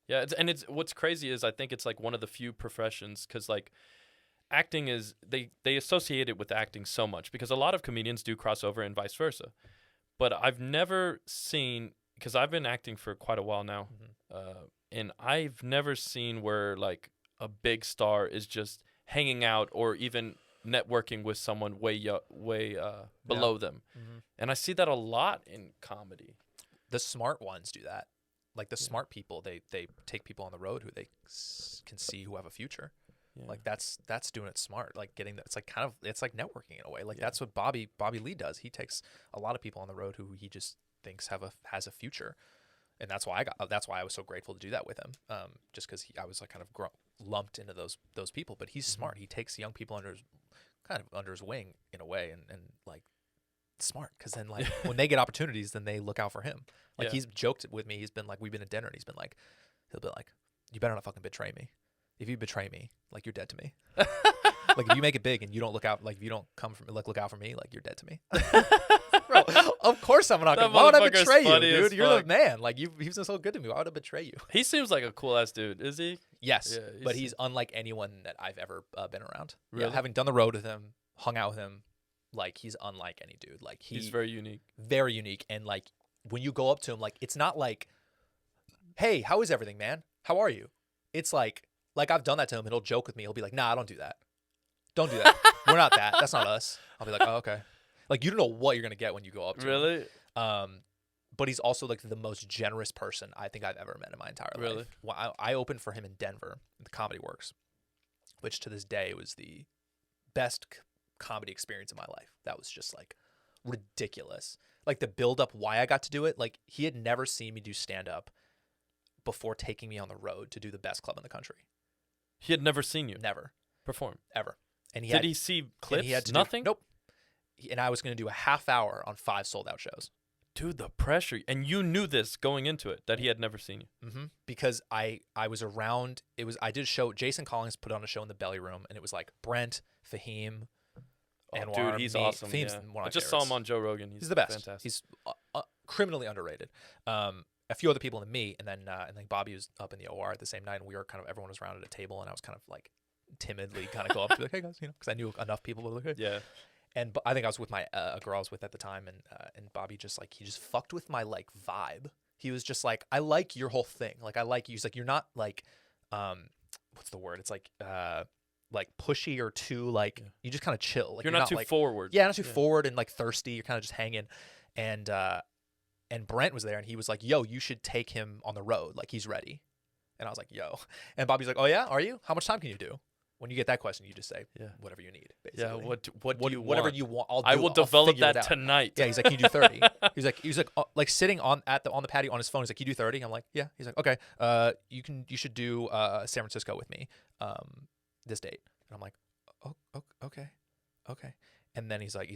Speaker 2: Yeah, it's what's crazy is I think it's like one of the few professions because like acting is they associate it with acting so much because a lot of comedians do crossover and vice versa, but I've never seen because I've been acting for quite a while now, and I've never seen where like a big star is just hanging out or even networking with someone way below them, and I see that a lot in comedy.
Speaker 1: The smart ones do that. Like the smart people, they take people on the road who they can see who have a future. Yeah. Like that's doing it smart. Like getting that, it's like networking in a way. Like that's what Bobby Lee does. He takes a lot of people on the road who he just thinks has a future, and that's why I was so grateful to do that with him. Just because I was like kind of lumped into those people. But he's smart. He takes young people under his wing in a way, and like smart because then like when they get opportunities, then they look out for him. Like he's joked with me. He's been like, we've been at dinner, and he'll be like, you better not fucking betray me. If you betray me, like you're dead to me. Like if you make it big and you don't look out, like if you don't come from like look out for me, like you're dead to me. Bro, of course I'm not gonna. Why would I betray you, dude? You're the man. Like you've been so good to me. Why would I betray you?
Speaker 2: He seems like a cool ass dude. Is he?
Speaker 1: Yes, but he's unlike anyone that I've ever been around.
Speaker 2: Really?
Speaker 1: Yeah, having done the road with him, hung out with him, like he's unlike any dude. Like
Speaker 2: he's very unique.
Speaker 1: Very unique, and like when you go up to him, like it's not like, hey, how is everything, man? How are you? It's like I've done that to him, and he'll joke with me. He'll be like, nah, don't do that. Don't do that. We're not that. That's not us. I'll be like, oh, okay. Like, you don't know what you're going to get when you go up to him.
Speaker 2: Really?
Speaker 1: But he's also, like, the most generous person I think I've ever met in my entire life.
Speaker 2: Really?
Speaker 1: Well, I opened for him in Denver, at the Comedy Works, which to this day was the best comedy experience of my life. That was just, like, ridiculous. Like, the build-up, why I got to do it, like, he had never seen me do stand-up before taking me on the road to do the best club in the country.
Speaker 2: He had never seen you?
Speaker 1: Never.
Speaker 2: Perform?
Speaker 1: Ever. And
Speaker 2: did he see clips?
Speaker 1: He had to
Speaker 2: Nothing?
Speaker 1: Nope. And I was going to do a half hour on 5 sold-out shows.
Speaker 2: Dude, the pressure. And you knew this going into it, that he had never seen you.
Speaker 1: Mm-hmm. Because I was around, I did a show, Jason Collins put on a show in the Belly Room, and it was like Brent, Fahim, Anwar.
Speaker 2: Dude, he's awesome.
Speaker 1: Fahim's one of my
Speaker 2: I just
Speaker 1: favorites.
Speaker 2: saw him on Joe Rogan.
Speaker 1: He's the best.
Speaker 2: Fantastic.
Speaker 1: He's criminally underrated. A few other people than me, and then Bobby was up in the OR at the same night, and we were everyone was around at a table, and I was kind of like timidly kind of go up to be like, hey guys, because I knew enough people were like, hey.
Speaker 2: Yeah.
Speaker 1: And I think I was with a girl I was with at the time, and Bobby just like he just fucked with my like vibe. He was just like, I like your whole thing. Like I like you. He's like, you're not like, what's the word? It's like pushy or too like you just kind of chill. Like
Speaker 2: you're not too
Speaker 1: like,
Speaker 2: forward.
Speaker 1: Yeah, not too forward and like thirsty. You're kind of just hanging. And Brent was there, and he was like, yo, you should take him on the road. Like he's ready. And I was like, yo. And Bobby's like, oh yeah, are you? How much time can you do? When you get that question, you just say, whatever you need, basically.
Speaker 2: Yeah, what do you
Speaker 1: whatever
Speaker 2: want?
Speaker 1: you want,
Speaker 2: I will develop that tonight.
Speaker 1: Yeah, he's like, can you do 30? He's like sitting on the patio on his phone. He's like, can you do 30? I'm like, yeah. He's like, okay, you should do San Francisco with me, this date. And I'm like, oh, okay. And then he's like,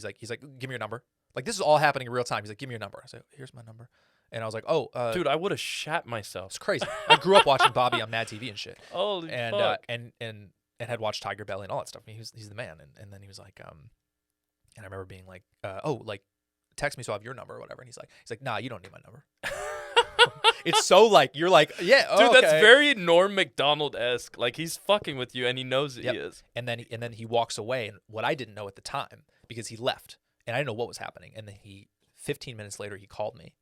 Speaker 1: give me your number. Like this is all happening in real time. He's like, give me your number. I said, here's my number. And I was like, oh,
Speaker 2: dude, I would have shat myself.
Speaker 1: It's crazy. I grew up watching Bobby on Mad TV and shit.
Speaker 2: Holy fuck.
Speaker 1: And had watched Tiger Belly and all that stuff. I mean, he's the man. And then he was like, and I remember being like, text me so I have your number or whatever. And he's like, nah, you don't need my number. It's so like, you're like, yeah,
Speaker 2: dude,
Speaker 1: okay.
Speaker 2: That's very Norm Macdonald-esque. Like he's fucking with you and he knows that he is.
Speaker 1: And then he walks away. And what I didn't know at the time, because he left and I didn't know what was happening. And then 15 minutes later, he called me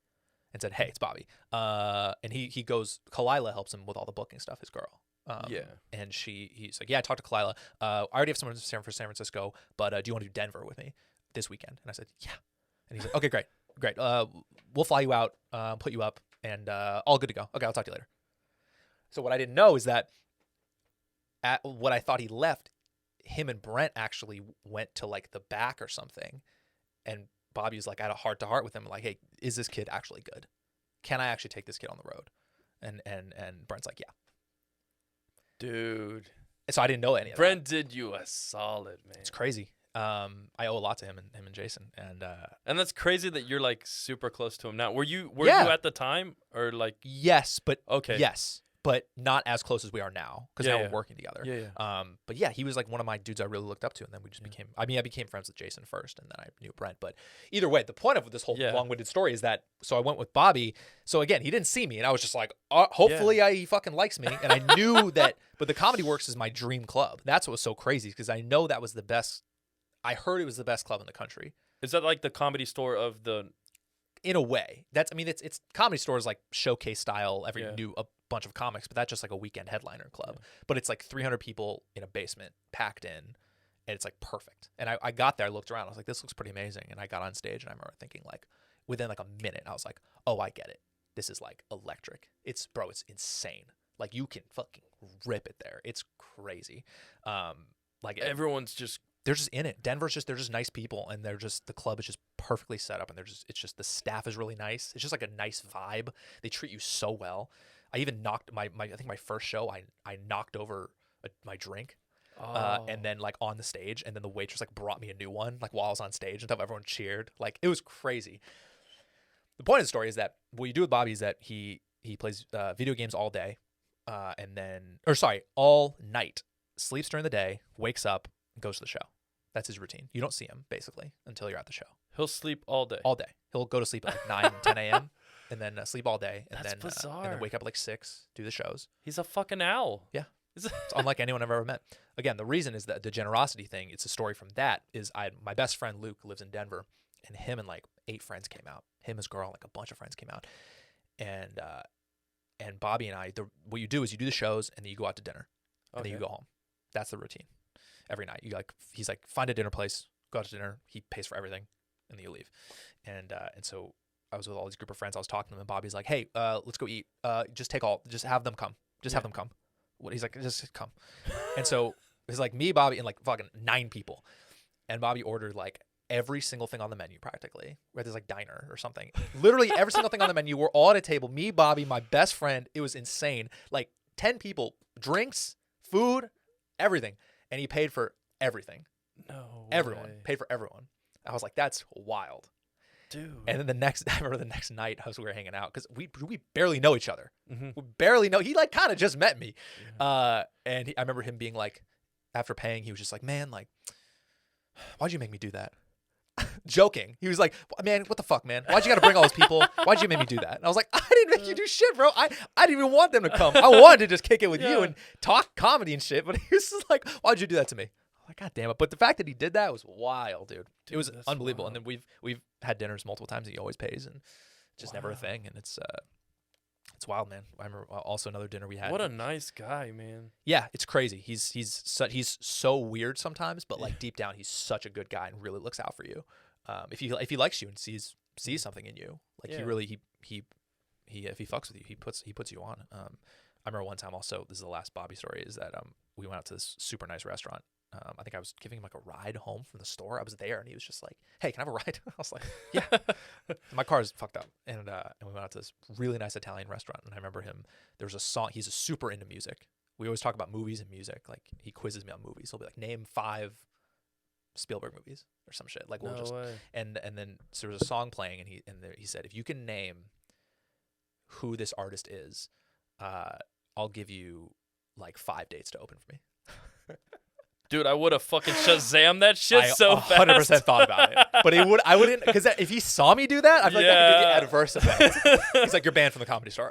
Speaker 1: and said, hey, it's Bobby. And he goes, Kalila helps him with all the booking stuff, his girl. And he's like, yeah, I talked to Kalila. I already have someone for San Francisco, but do you want to do Denver with me this weekend? And I said, yeah. And he's like, okay, great. We'll fly you out, put you up, and all good to go. Okay, I'll talk to you later. So what I didn't know is that at what I thought he left, him and Brent actually went to like the back or something, and Bobby was like, I had a heart-to-heart with him, like, hey, is this kid actually good? Can I actually take this kid on the road? And Brent's like, yeah.
Speaker 2: Dude.
Speaker 1: So I didn't know any of
Speaker 2: Brent did you a solid, man.
Speaker 1: It's crazy. I owe a lot to him and Jason.
Speaker 2: And that's crazy that you're like super close to him now. Were you
Speaker 1: Yeah.
Speaker 2: at the time or like?
Speaker 1: Yes, but
Speaker 2: Okay.
Speaker 1: yes, but not as close as we are now because
Speaker 2: Yeah,
Speaker 1: now
Speaker 2: yeah.
Speaker 1: we're working together.
Speaker 2: Yeah.
Speaker 1: But yeah, he was like one of my dudes I really looked up to, and then we just
Speaker 2: Yeah.
Speaker 1: became. I mean, I became friends with Jason first, and then I knew Brent. But either way, the point of this whole
Speaker 2: Yeah.
Speaker 1: long-winded story is that so I went with Bobby. So again, he didn't see me, and I was just like, hopefully, he fucking likes me, and I knew that. But the Comedy Works is my dream club. That's what was so crazy because I know that was the best. I heard it was the best club in the country.
Speaker 2: Is that like the Comedy Store of the?
Speaker 1: In a way, it's Comedy Store is like showcase style. Every
Speaker 2: Yeah.
Speaker 1: new a bunch of comics, but that's just like a weekend headliner club.
Speaker 2: Yeah.
Speaker 1: But it's like 300 people in a basement, packed in, and it's like perfect. And I got there, I looked around, I was like, this looks pretty amazing. And I got on stage, and I remember thinking like, within like a minute, I was like, oh, I get it. This is like electric. It's insane. Like you can fucking rip it there. It's crazy. Like
Speaker 2: Everyone's just.
Speaker 1: they're just in it. They're just nice people, and the club is just perfectly set up, and it's just the staff is really nice. It's just like a nice vibe. They treat you so well. I even knocked I think my first show, I knocked over my drink, and then like on the stage, and then the waitress like brought me a new one like while I was on stage and stuff. Everyone cheered. Like it was crazy. The point of the story is that what you do with Bobby is that he plays video games all day, all night, sleeps during the day, wakes up, goes to the show. That's his routine. You don't see him basically until you're at the show.
Speaker 2: He'll sleep all day.
Speaker 1: All day. He'll go to sleep at like 9, 10 a.m. and then sleep all day. And
Speaker 2: That's
Speaker 1: then
Speaker 2: bizarre.
Speaker 1: and then wake up at like 6, do the shows.
Speaker 2: He's a fucking owl.
Speaker 1: Yeah. It's unlike anyone I've ever met. Again, the reason is that the generosity thing, it's a story from that, is my best friend Luke lives in Denver, and him and like 8 friends came out. Him, his girl, like a bunch of friends came out. And Bobby and I, what you do is you do the shows, and then you go out to dinner. And then you go home. That's the routine. Every night. He's like, find a dinner place, go out to dinner, he pays for everything, and then you leave. And so I was with all these group of friends, I was talking to them, and Bobby's like, hey, let's go eat. Just have them come. Have them come. He's like, just come. And so it's like me, Bobby, and like fucking 9 people. And Bobby ordered like every single thing on the menu practically, where there's like diner or something. Literally every single thing on the menu. We're all at a table. Me, Bobby, my best friend. It was insane. Like 10 people, drinks, food, everything. And he paid for everything.
Speaker 2: No
Speaker 1: Everyone.
Speaker 2: way.
Speaker 1: Paid for everyone. I was like, that's wild.
Speaker 2: Dude.
Speaker 1: And then I remember the next night we were hanging out because we barely know each other.
Speaker 2: Mm-hmm.
Speaker 1: We barely know. He like kind of just met me.
Speaker 2: Yeah.
Speaker 1: And I remember him being like, after paying, he was just like, man, like, why'd you make me do that? Joking. He was like, man, what the fuck, man? Why'd you got to bring all those people? Why'd you make me do that? And I was like, I didn't make you do shit, bro. I didn't even want them to come. I wanted to just kick it with you and talk comedy and shit. But he was just like, why'd you do that to me? I'm like, God damn it. But the fact that he did that was wild, dude. It was unbelievable.
Speaker 2: Wild.
Speaker 1: And then we've had dinners multiple times. He always pays, and just never a thing. And it's wild, man. I remember also another dinner we had.
Speaker 2: What a nice guy, man.
Speaker 1: Yeah, it's crazy. He's so weird sometimes, but like deep down, he's such a good guy and really looks out for you. If he likes you and sees something in you, like he really he if he fucks with you, he puts you on. I remember one time also. This is the last Bobby story. Is that we went out to this super nice restaurant. I think I was giving him like a ride home from the store. I was there, and he was just like, "Hey, can I have a ride?" I was like, "Yeah." My car is fucked up, and we went out to this really nice Italian restaurant. And I remember him. There was a song. He's super into music. We always talk about movies and music. Like he quizzes me on movies. He'll be like, "Name 5 Spielberg movies or some shit." Like we'll just
Speaker 2: way.
Speaker 1: and then so there was a song playing, and he said, "If you can name who this artist is, I'll give you like 5 dates to open for me."
Speaker 2: Dude, I would have fucking Shazam that shit so fast.
Speaker 1: I 100% thought about it, but I wouldn't, because if he saw me do that, I feel like that could be the adverse effect. He's like, "You're banned from the Comedy Store,"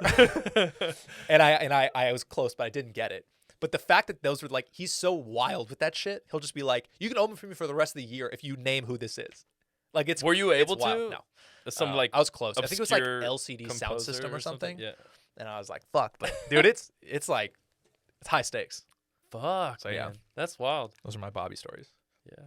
Speaker 1: and I was close, but I didn't get it. But the fact that those were like, he's so wild with that shit. He'll just be like, "You can open for me for the rest of the year if you name who this is." Like it's.
Speaker 2: Were you able
Speaker 1: wild.
Speaker 2: to?
Speaker 1: No.
Speaker 2: Some like
Speaker 1: I was close. I think it was like
Speaker 2: obscure
Speaker 1: LCD sound system or something.
Speaker 2: Yeah.
Speaker 1: And I was like, "Fuck!" But dude, it's like it's high stakes.
Speaker 2: Fuck.
Speaker 1: So, yeah.
Speaker 2: Man. That's wild.
Speaker 1: Those are my Bobby stories.
Speaker 2: Yeah.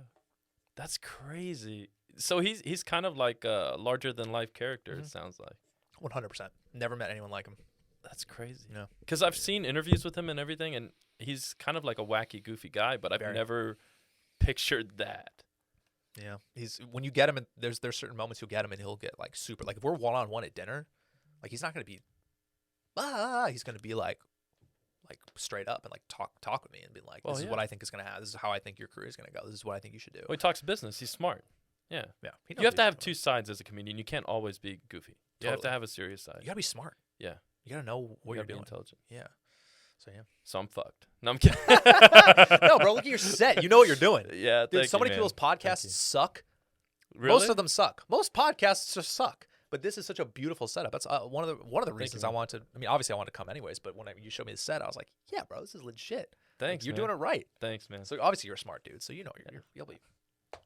Speaker 2: That's crazy. So he's kind of like a larger than life character.
Speaker 1: Mm-hmm.
Speaker 2: It sounds like.
Speaker 1: 100%. Never met anyone like him.
Speaker 2: That's crazy.
Speaker 1: Yeah.
Speaker 2: Because I've seen interviews with him and everything, and he's kind of like a wacky, goofy guy, but I've never pictured that.
Speaker 1: Yeah. He's when you get him, and there's certain moments you'll get him, and he'll get like super. Like if we're 1-on-1 at dinner, like he's not gonna be. He's gonna be like like straight up and like talk with me and be like, this is what I think is gonna happen. This is how I think your career is gonna go. This is what I think you should do.
Speaker 2: Well, he talks business. He's smart. Yeah.
Speaker 1: Yeah.
Speaker 2: You have to have two sides as a comedian. You can't always be goofy. You have to have a serious side.
Speaker 1: You gotta be smart.
Speaker 2: Yeah.
Speaker 1: You gotta know what you're doing.
Speaker 2: Intelligent.
Speaker 1: Yeah. So yeah.
Speaker 2: So I'm fucked. No, I'm kidding.
Speaker 1: No, bro. Look at your set. You know what you're doing.
Speaker 2: Yeah.
Speaker 1: Dude, so many people's podcasts suck.
Speaker 2: Really?
Speaker 1: Most of them suck. Most podcasts just suck. But this is such a beautiful setup. That's one of the reasons I wanted. I mean, obviously I wanted to come anyways. But when you showed me the set, I was like, yeah, bro, this is legit.
Speaker 2: Thanks.
Speaker 1: You're doing it right.
Speaker 2: Thanks, man.
Speaker 1: So obviously you're a smart dude. So you know you'll be.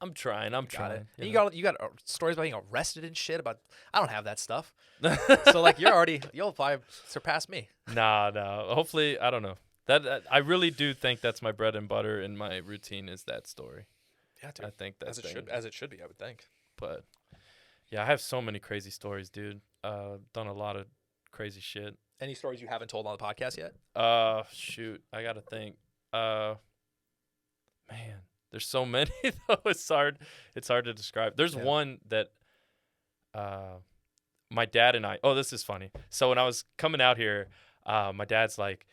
Speaker 2: I'm trying. I'm trying.
Speaker 1: And you got stories about being arrested and shit. About I don't have that stuff. So like you'll probably surpass me.
Speaker 2: Nah. Hopefully, I don't know. That I really do think that's my bread and butter in my routine is that story.
Speaker 1: Yeah, dude.
Speaker 2: I think that's
Speaker 1: as it should be. I would think.
Speaker 2: But yeah, I have so many crazy stories, dude. Done a lot of crazy shit.
Speaker 1: Any stories you haven't told on the podcast yet?
Speaker 2: Shoot, I gotta think. Man, there's so many though. It's hard to describe. There's one that my dad and I. Oh, this is funny. So when I was coming out here, my dad's like,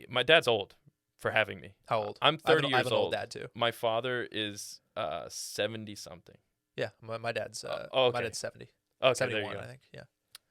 Speaker 2: my dad's old for having me.
Speaker 1: How old?
Speaker 2: I'm 30 years old.
Speaker 1: I have an old dad too.
Speaker 2: My father is 70 something.
Speaker 1: Yeah, my dad's
Speaker 2: okay.
Speaker 1: my dad's 70.
Speaker 2: Okay,
Speaker 1: 71,
Speaker 2: there you go.
Speaker 1: I think. Yeah.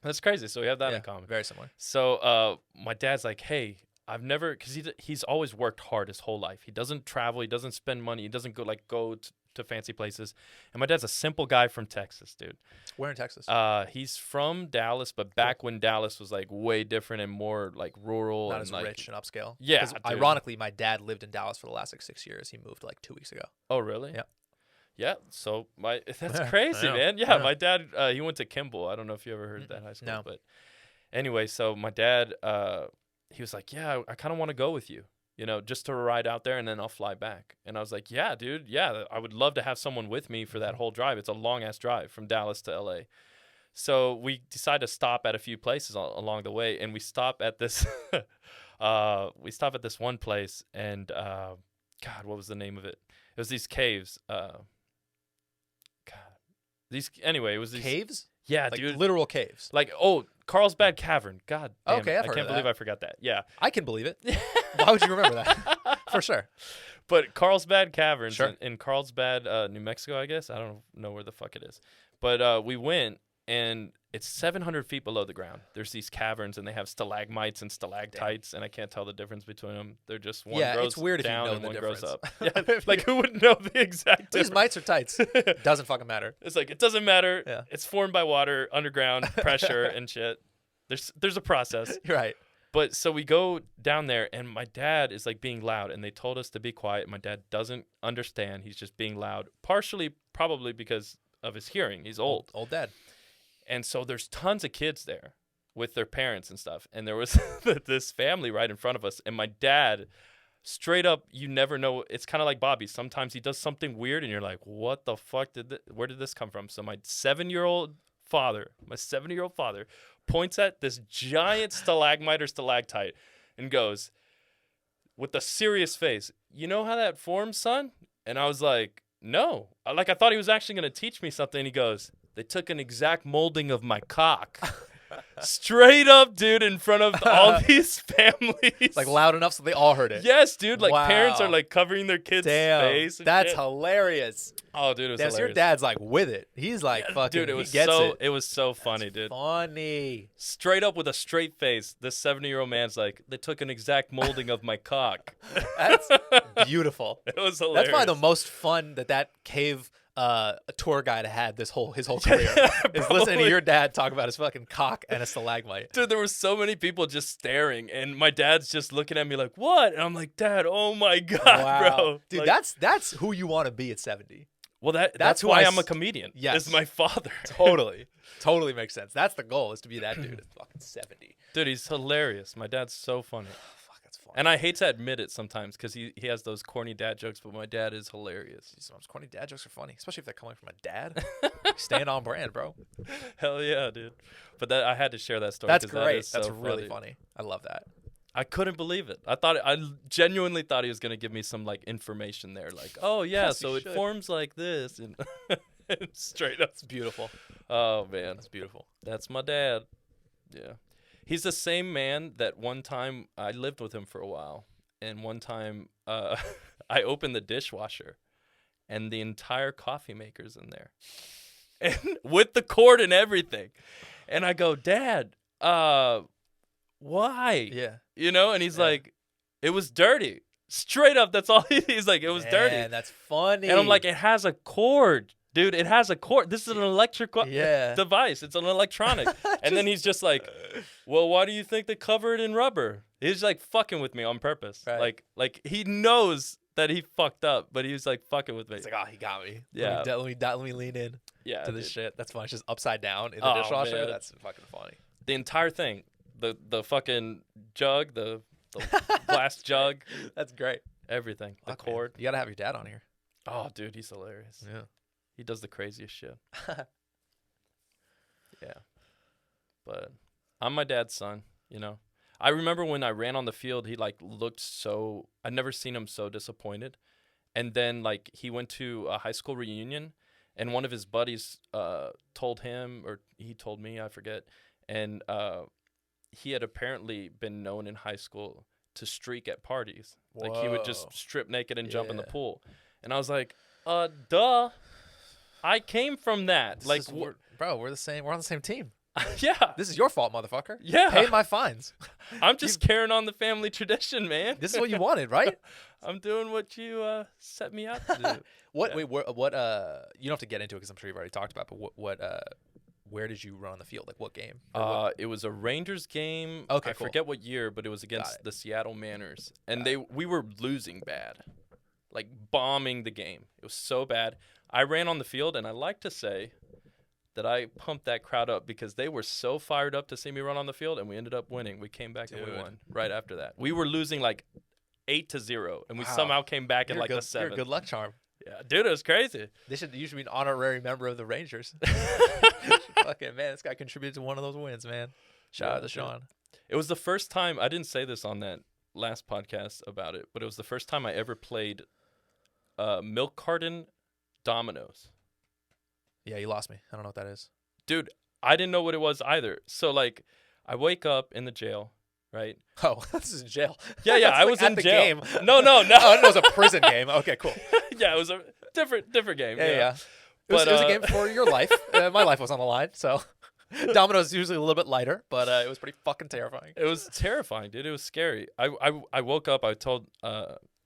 Speaker 2: That's crazy. So we have that in common.
Speaker 1: Very similar.
Speaker 2: So my dad's like, hey, I've never, because he's always worked hard his whole life. He doesn't travel. He doesn't spend money. He doesn't go to fancy places. And my dad's a simple guy from Texas, dude.
Speaker 1: Where in Texas?
Speaker 2: He's from Dallas, but back when Dallas was like way different and more like rural.
Speaker 1: Not
Speaker 2: and
Speaker 1: as
Speaker 2: like,
Speaker 1: rich and upscale.
Speaker 2: Yeah.
Speaker 1: Ironically, my dad lived in Dallas for the last like 6 years. He moved like 2 weeks ago.
Speaker 2: Oh, really?
Speaker 1: Yeah.
Speaker 2: Yeah, so that's crazy, man. Yeah, my dad, he went to Kimball. I don't know if you ever heard that high school, but anyway, so my dad, he was like, yeah, I kind of want to go with you, just to ride out there and then I'll fly back. And I was like, yeah, dude, yeah, I would love to have someone with me for that whole drive. It's a long ass drive from Dallas to LA. So we decided to stop at a few places along the way, and we stop at this, one place, and God, what was the name of it? It was these caves. It was these
Speaker 1: caves.
Speaker 2: Yeah,
Speaker 1: like
Speaker 2: dude,
Speaker 1: literal caves.
Speaker 2: Like Carlsbad Cavern. God damn
Speaker 1: okay,
Speaker 2: it. I can't believe I forgot that. Yeah,
Speaker 1: I can believe it. Why would you remember that? For sure.
Speaker 2: But Carlsbad Cavern in Carlsbad, New Mexico, I guess. I don't know where the fuck it is. But we went, and it's 700 feet below the ground. There's these caverns, and they have stalagmites and stalactites, and I can't tell the difference between them. They're just one grows
Speaker 1: it's weird
Speaker 2: down
Speaker 1: if you know
Speaker 2: and
Speaker 1: the
Speaker 2: one
Speaker 1: difference.
Speaker 2: grows up. Yeah, like who would know the exact difference?
Speaker 1: These mites are tights. Doesn't fucking matter.
Speaker 2: It's like, it doesn't matter.
Speaker 1: Yeah.
Speaker 2: It's formed by water, underground pressure and shit. There's a process.
Speaker 1: You're right.
Speaker 2: But so we go down there, and my dad is like being loud, and they told us to be quiet. My dad doesn't understand. He's just being loud, partially probably because of his hearing. He's old.
Speaker 1: Old dad.
Speaker 2: And so there's tons of kids there with their parents and stuff. And there was this family right in front of us. And my dad, straight up, you never know. It's kind of like Bobby. Sometimes he does something weird, and you're like, what the fuck where did this come from? So my 7-year-old father points at this giant stalagmite or stalactite and goes, with a serious face, you know how that forms, son? And I was like, no. I thought he was actually going to teach me something. And he goes, they took an exact molding of my cock. Straight up, dude, in front of all these families.
Speaker 1: Like loud enough so they all heard it.
Speaker 2: Yes, dude. Like parents are like covering their kids' face. And
Speaker 1: that's
Speaker 2: shit.
Speaker 1: Hilarious.
Speaker 2: Oh, dude, it was hilarious.
Speaker 1: Your dad's like with it. He's like fucking.
Speaker 2: Dude,
Speaker 1: he gets it.
Speaker 2: It was so funny, dude.
Speaker 1: Funny.
Speaker 2: Straight up with a straight face, this 70-year-old man's like, they took an exact molding of my cock.
Speaker 1: That's beautiful.
Speaker 2: It was hilarious.
Speaker 1: That's probably the most fun that cave tour guide had his whole career. Is listening to your dad talk about his fucking cock and a stalagmite.
Speaker 2: Dude, there were so many people just staring, and my dad's just looking at me like, what? And I'm like, Dad, oh my God, bro.
Speaker 1: Dude,
Speaker 2: like,
Speaker 1: that's who you want to be at 70.
Speaker 2: Well, that's why I'm a comedian.
Speaker 1: Yes.
Speaker 2: It's my father.
Speaker 1: Totally makes sense. That's the goal, is to be that dude at fucking 70.
Speaker 2: Dude, he's hilarious. My dad's so funny.
Speaker 1: That's funny.
Speaker 2: And I hate to admit it sometimes because he has those corny dad jokes, but my dad is hilarious.
Speaker 1: Sometimes corny dad jokes are funny, especially if they're coming from a dad. Staying on brand, bro.
Speaker 2: Hell yeah, dude. But I had to share that story.
Speaker 1: That's great.
Speaker 2: That's
Speaker 1: really funny. I love that.
Speaker 2: I couldn't believe it. I genuinely thought he was gonna give me some like information there, like, oh yeah,
Speaker 1: yes,
Speaker 2: so it forms like this, and straight up,
Speaker 1: it's beautiful.
Speaker 2: Oh man,
Speaker 1: it's beautiful.
Speaker 2: That's my dad. Yeah, He's the same man that one time I lived with him for a while, and one time I opened the dishwasher, and the entire coffee maker's in there, and with the cord and everything, and I go, Dad, why?
Speaker 1: Yeah.
Speaker 2: You know, and he's like, it was dirty. Straight up, that's all he's like, it was dirty.
Speaker 1: Man, that's funny.
Speaker 2: And I'm like, it has a cord. Dude, it has a cord. This is an electric device. It's an electronic. And then he's just like, well, why do you think they cover it in rubber? He's like fucking with me on purpose.
Speaker 1: Right.
Speaker 2: Like he knows that he fucked up, but he was like fucking with me.
Speaker 1: It's like, oh, he got me.
Speaker 2: Yeah.
Speaker 1: Let me lean in to this shit. That's funny. It's just upside down in the dishwasher.
Speaker 2: Man.
Speaker 1: That's fucking funny.
Speaker 2: The entire thing, the fucking jug, the glass jug.
Speaker 1: That's great.
Speaker 2: Everything. The
Speaker 1: Fuck, man.
Speaker 2: cord.
Speaker 1: You got to have your dad on here.
Speaker 2: Oh, dude, he's hilarious.
Speaker 1: Yeah.
Speaker 2: He does the craziest shit. Yeah. But I'm my dad's son, you know. I remember when I ran on the field, he like looked so, I'd never seen him so disappointed. And then like he went to a high school reunion, and one of his buddies told him, or he told me, I forget. And he had apparently been known in high school to streak at parties.
Speaker 1: Whoa.
Speaker 2: Like he would just strip naked and jump in the pool. And I was like, duh. I came from that.
Speaker 1: Bro, we're the same. We're on the same team.
Speaker 2: Yeah.
Speaker 1: This is your fault, motherfucker.
Speaker 2: Yeah.
Speaker 1: Pay my fines.
Speaker 2: I'm just carrying on the family tradition, man.
Speaker 1: This is what you wanted, right?
Speaker 2: I'm doing what you set me out to do.
Speaker 1: What? Wait. What? You don't have to get into it because I'm sure you've already talked about. But where did you run on the field? Like what game?
Speaker 2: It was a Rangers game.
Speaker 1: Okay,
Speaker 2: I
Speaker 1: cool.
Speaker 2: forget what year, but it was against the Seattle Mariners, and we were losing bad, like bombing the game. It was so bad. I ran on the field, and I like to say that I pumped that crowd up because they were so fired up to see me run on the field, and we ended up winning. We came back and we won right after that. We were losing like 8-0, and we somehow came back in like the 7th.
Speaker 1: You're a good luck charm.
Speaker 2: Yeah, dude, it was crazy.
Speaker 1: You should be an honorary member of the Rangers. Fucking man, this guy contributed to one of those wins, man. Shout out to Shaun.
Speaker 2: It was the first time, I didn't say this on that last podcast about it, but it was the first time I ever played milk carton dominoes.
Speaker 1: Yeah, you lost me. I don't know what that is.
Speaker 2: Dude, I didn't know what it was either. So like I wake up in the jail, right?
Speaker 1: Oh, this is jail.
Speaker 2: Yeah, I was in
Speaker 1: the
Speaker 2: jail.
Speaker 1: Game.
Speaker 2: No.
Speaker 1: Oh, it was a prison game. Okay, cool.
Speaker 2: Yeah, it was a different game.
Speaker 1: Yeah. It was a game for your life. My life was on the line, so dominoes is usually a little bit lighter, but it was pretty fucking terrifying.
Speaker 2: It was terrifying, dude. It was scary. I woke up. I told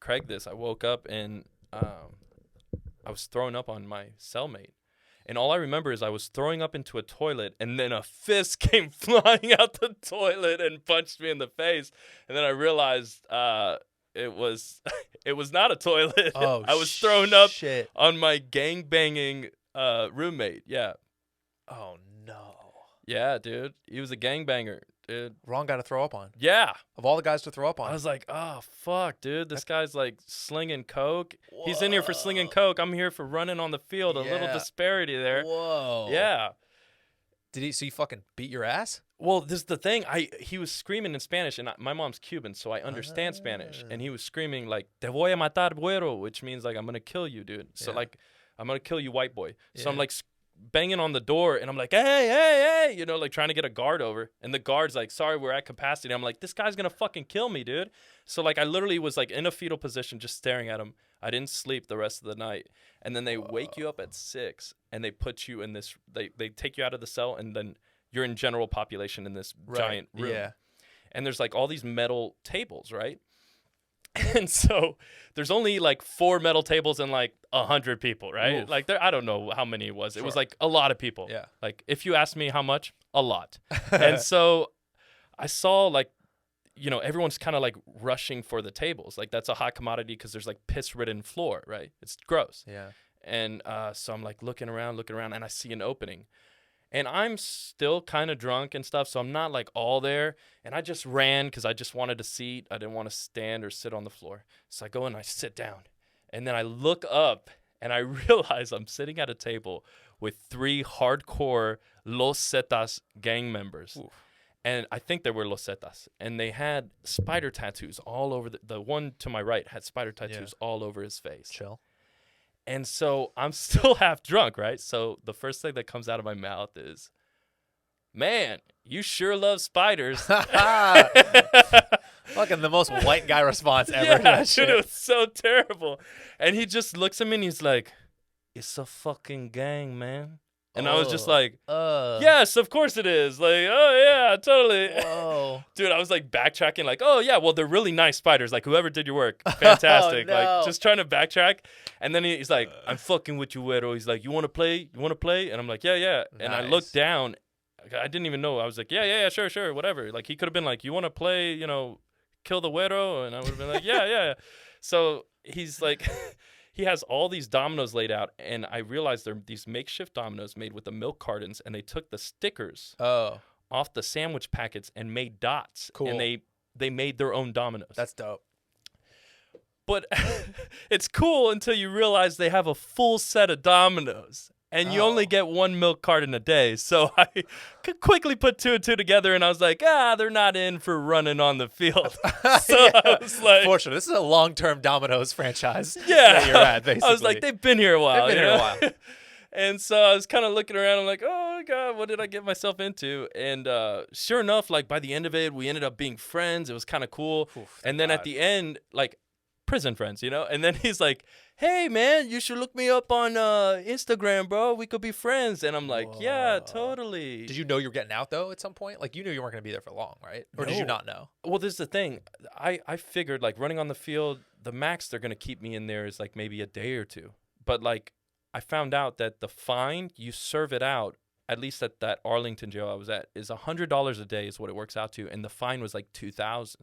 Speaker 2: Craig this. I woke up and I was throwing up on my cellmate. And all I remember is I was throwing up into a toilet, and then a fist came flying out the toilet and punched me in the face. And then I realized it was not a toilet.
Speaker 1: Oh,
Speaker 2: I was throwing up
Speaker 1: shit.
Speaker 2: on my gangbanging roommate. Yeah.
Speaker 1: Oh, no.
Speaker 2: Yeah, dude. He was a gangbanger, dude.
Speaker 1: Wrong guy to throw up on.
Speaker 2: Yeah.
Speaker 1: Of all the guys to throw up on.
Speaker 2: I was like, oh, fuck, dude. This guy's like slinging coke. Whoa. He's in here for slinging coke. I'm here for running on the field. A little disparity there.
Speaker 1: Whoa.
Speaker 2: Yeah.
Speaker 1: So you fucking beat your ass?
Speaker 2: Well, this is the thing. He was screaming in Spanish, and my mom's Cuban, so I understand Spanish. And he was screaming like, "Te voy a matar, güero," which means like, I'm going to kill you, dude. So like, I'm going to kill you, white boy. So I'm like banging on the door, and I'm like, hey, you know, like trying to get a guard over. And the guard's like, sorry, we're at capacity. I'm like, this guy's going to fucking kill me, dude. So like, I literally was like in a fetal position just staring at him. I didn't sleep the rest of the night. And then they wake you up at 6, and they put you in this, they take you out of the cell, and then you're in general population in this giant room.
Speaker 1: Yeah.
Speaker 2: And there's like all these metal tables, right? And so there's only like 4 metal tables and like 100 people, right?
Speaker 1: Oof.
Speaker 2: Like I don't know how many it was.
Speaker 1: Sure.
Speaker 2: It was like a lot of people.
Speaker 1: Yeah.
Speaker 2: Like if you ask me how much, a lot. And so I saw like, you know, everyone's kind of like rushing for the tables. Like that's a hot commodity because there's like piss-ridden floor, right? It's gross.
Speaker 1: Yeah.
Speaker 2: And so I'm like looking around, and I see an opening. And I'm still kind of drunk and stuff, so I'm not like all there. And I just ran because I just wanted a seat. I didn't want to stand or sit on the floor. So I go and I sit down. And then I look up and I realize I'm sitting at a table with 3 hardcore Los Zetas gang members. Oof. And I think they were Los Zetas. And they had spider tattoos all over. The one to my right had spider tattoos all over his face.
Speaker 1: Chill.
Speaker 2: And so I'm still half drunk, right? So the first thing that comes out of my mouth is, man, you sure love spiders.
Speaker 1: Fucking the most white guy response ever.
Speaker 2: Yeah,
Speaker 1: to that
Speaker 2: dude,
Speaker 1: shit.
Speaker 2: it was so terrible. And he just looks at me and he's like, it's a fucking gang, man. And I was just like, yes, of course it is. Like, oh, yeah, totally.
Speaker 1: Whoa.
Speaker 2: Dude, I was like backtracking like, oh, yeah, well, they're really nice spiders. Like, whoever did your work, fantastic.
Speaker 1: Oh, no.
Speaker 2: Like, just trying to backtrack. And then he's like, I'm fucking with you, Güero. He's like, you want to play? You want to play? And I'm like, yeah, yeah. And I looked down. I didn't even know. I was like, yeah, sure, whatever. Like, he could have been like, you want to play, you know, kill the Güero? And I would have been like, yeah. So he's like... He has all these dominoes laid out, and I realized they're these makeshift dominoes made with the milk cartons, and they took the stickers off the sandwich packets and made dots.
Speaker 1: Cool.
Speaker 2: And they made their own dominoes.
Speaker 1: That's dope.
Speaker 2: But it's cool until you realize they have a full set of dominoes. And you only get one milk carton a day. So I could quickly put two and two together, and I was like, they're not in for running on the field. So I was like...
Speaker 1: Fortunately, this is a long-term Domino's franchise
Speaker 2: Yeah.
Speaker 1: that you're at, basically.
Speaker 2: I was like, they've been here a while.
Speaker 1: They've been here a while.
Speaker 2: And so I was kind of looking around. I'm like, oh, God, what did I get myself into? And sure enough, like by the end of it, we ended up being friends. It was kind of cool.
Speaker 1: Oof,
Speaker 2: and then at the end, like prison friends, you know? And then he's like, hey, man, you should look me up on Instagram, bro. We could be friends. And I'm like, yeah, totally.
Speaker 1: Did you know you were getting out, though, at some point? Like, you knew you weren't going to be there for long, right? Or did you not know?
Speaker 2: Well, this is the thing. I figured, like, running on the field, the max they're going to keep me in there is, like, maybe a day or two. But, like, I found out that the fine, you serve it out, at least at that Arlington jail I was at, is $100 a day is what it works out to. And the fine was, like, $2,000.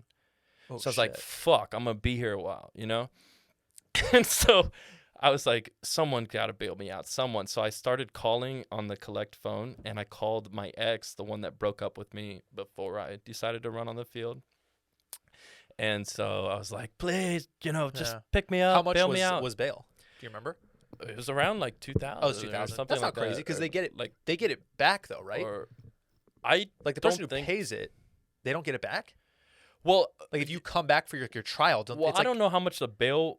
Speaker 2: So I was like, fuck, I'm going to be here a while, you know? And so I was like, someone got to bail me out, someone. So I started calling on the collect phone, and I called my ex, the one that broke up with me before I decided to run on the field. And so I was like, please, you know, just pick me up, bail me out.
Speaker 1: How much was bail? Do you remember?
Speaker 2: It was around like 2,000.
Speaker 1: Oh, it was 2,000.
Speaker 2: Something
Speaker 1: That's
Speaker 2: like
Speaker 1: not crazy because they get it back though, right?
Speaker 2: Or I
Speaker 1: like the person who pays it, they don't get it back.
Speaker 2: Well,
Speaker 1: like if you come back for your trial,
Speaker 2: I don't know how much the bail.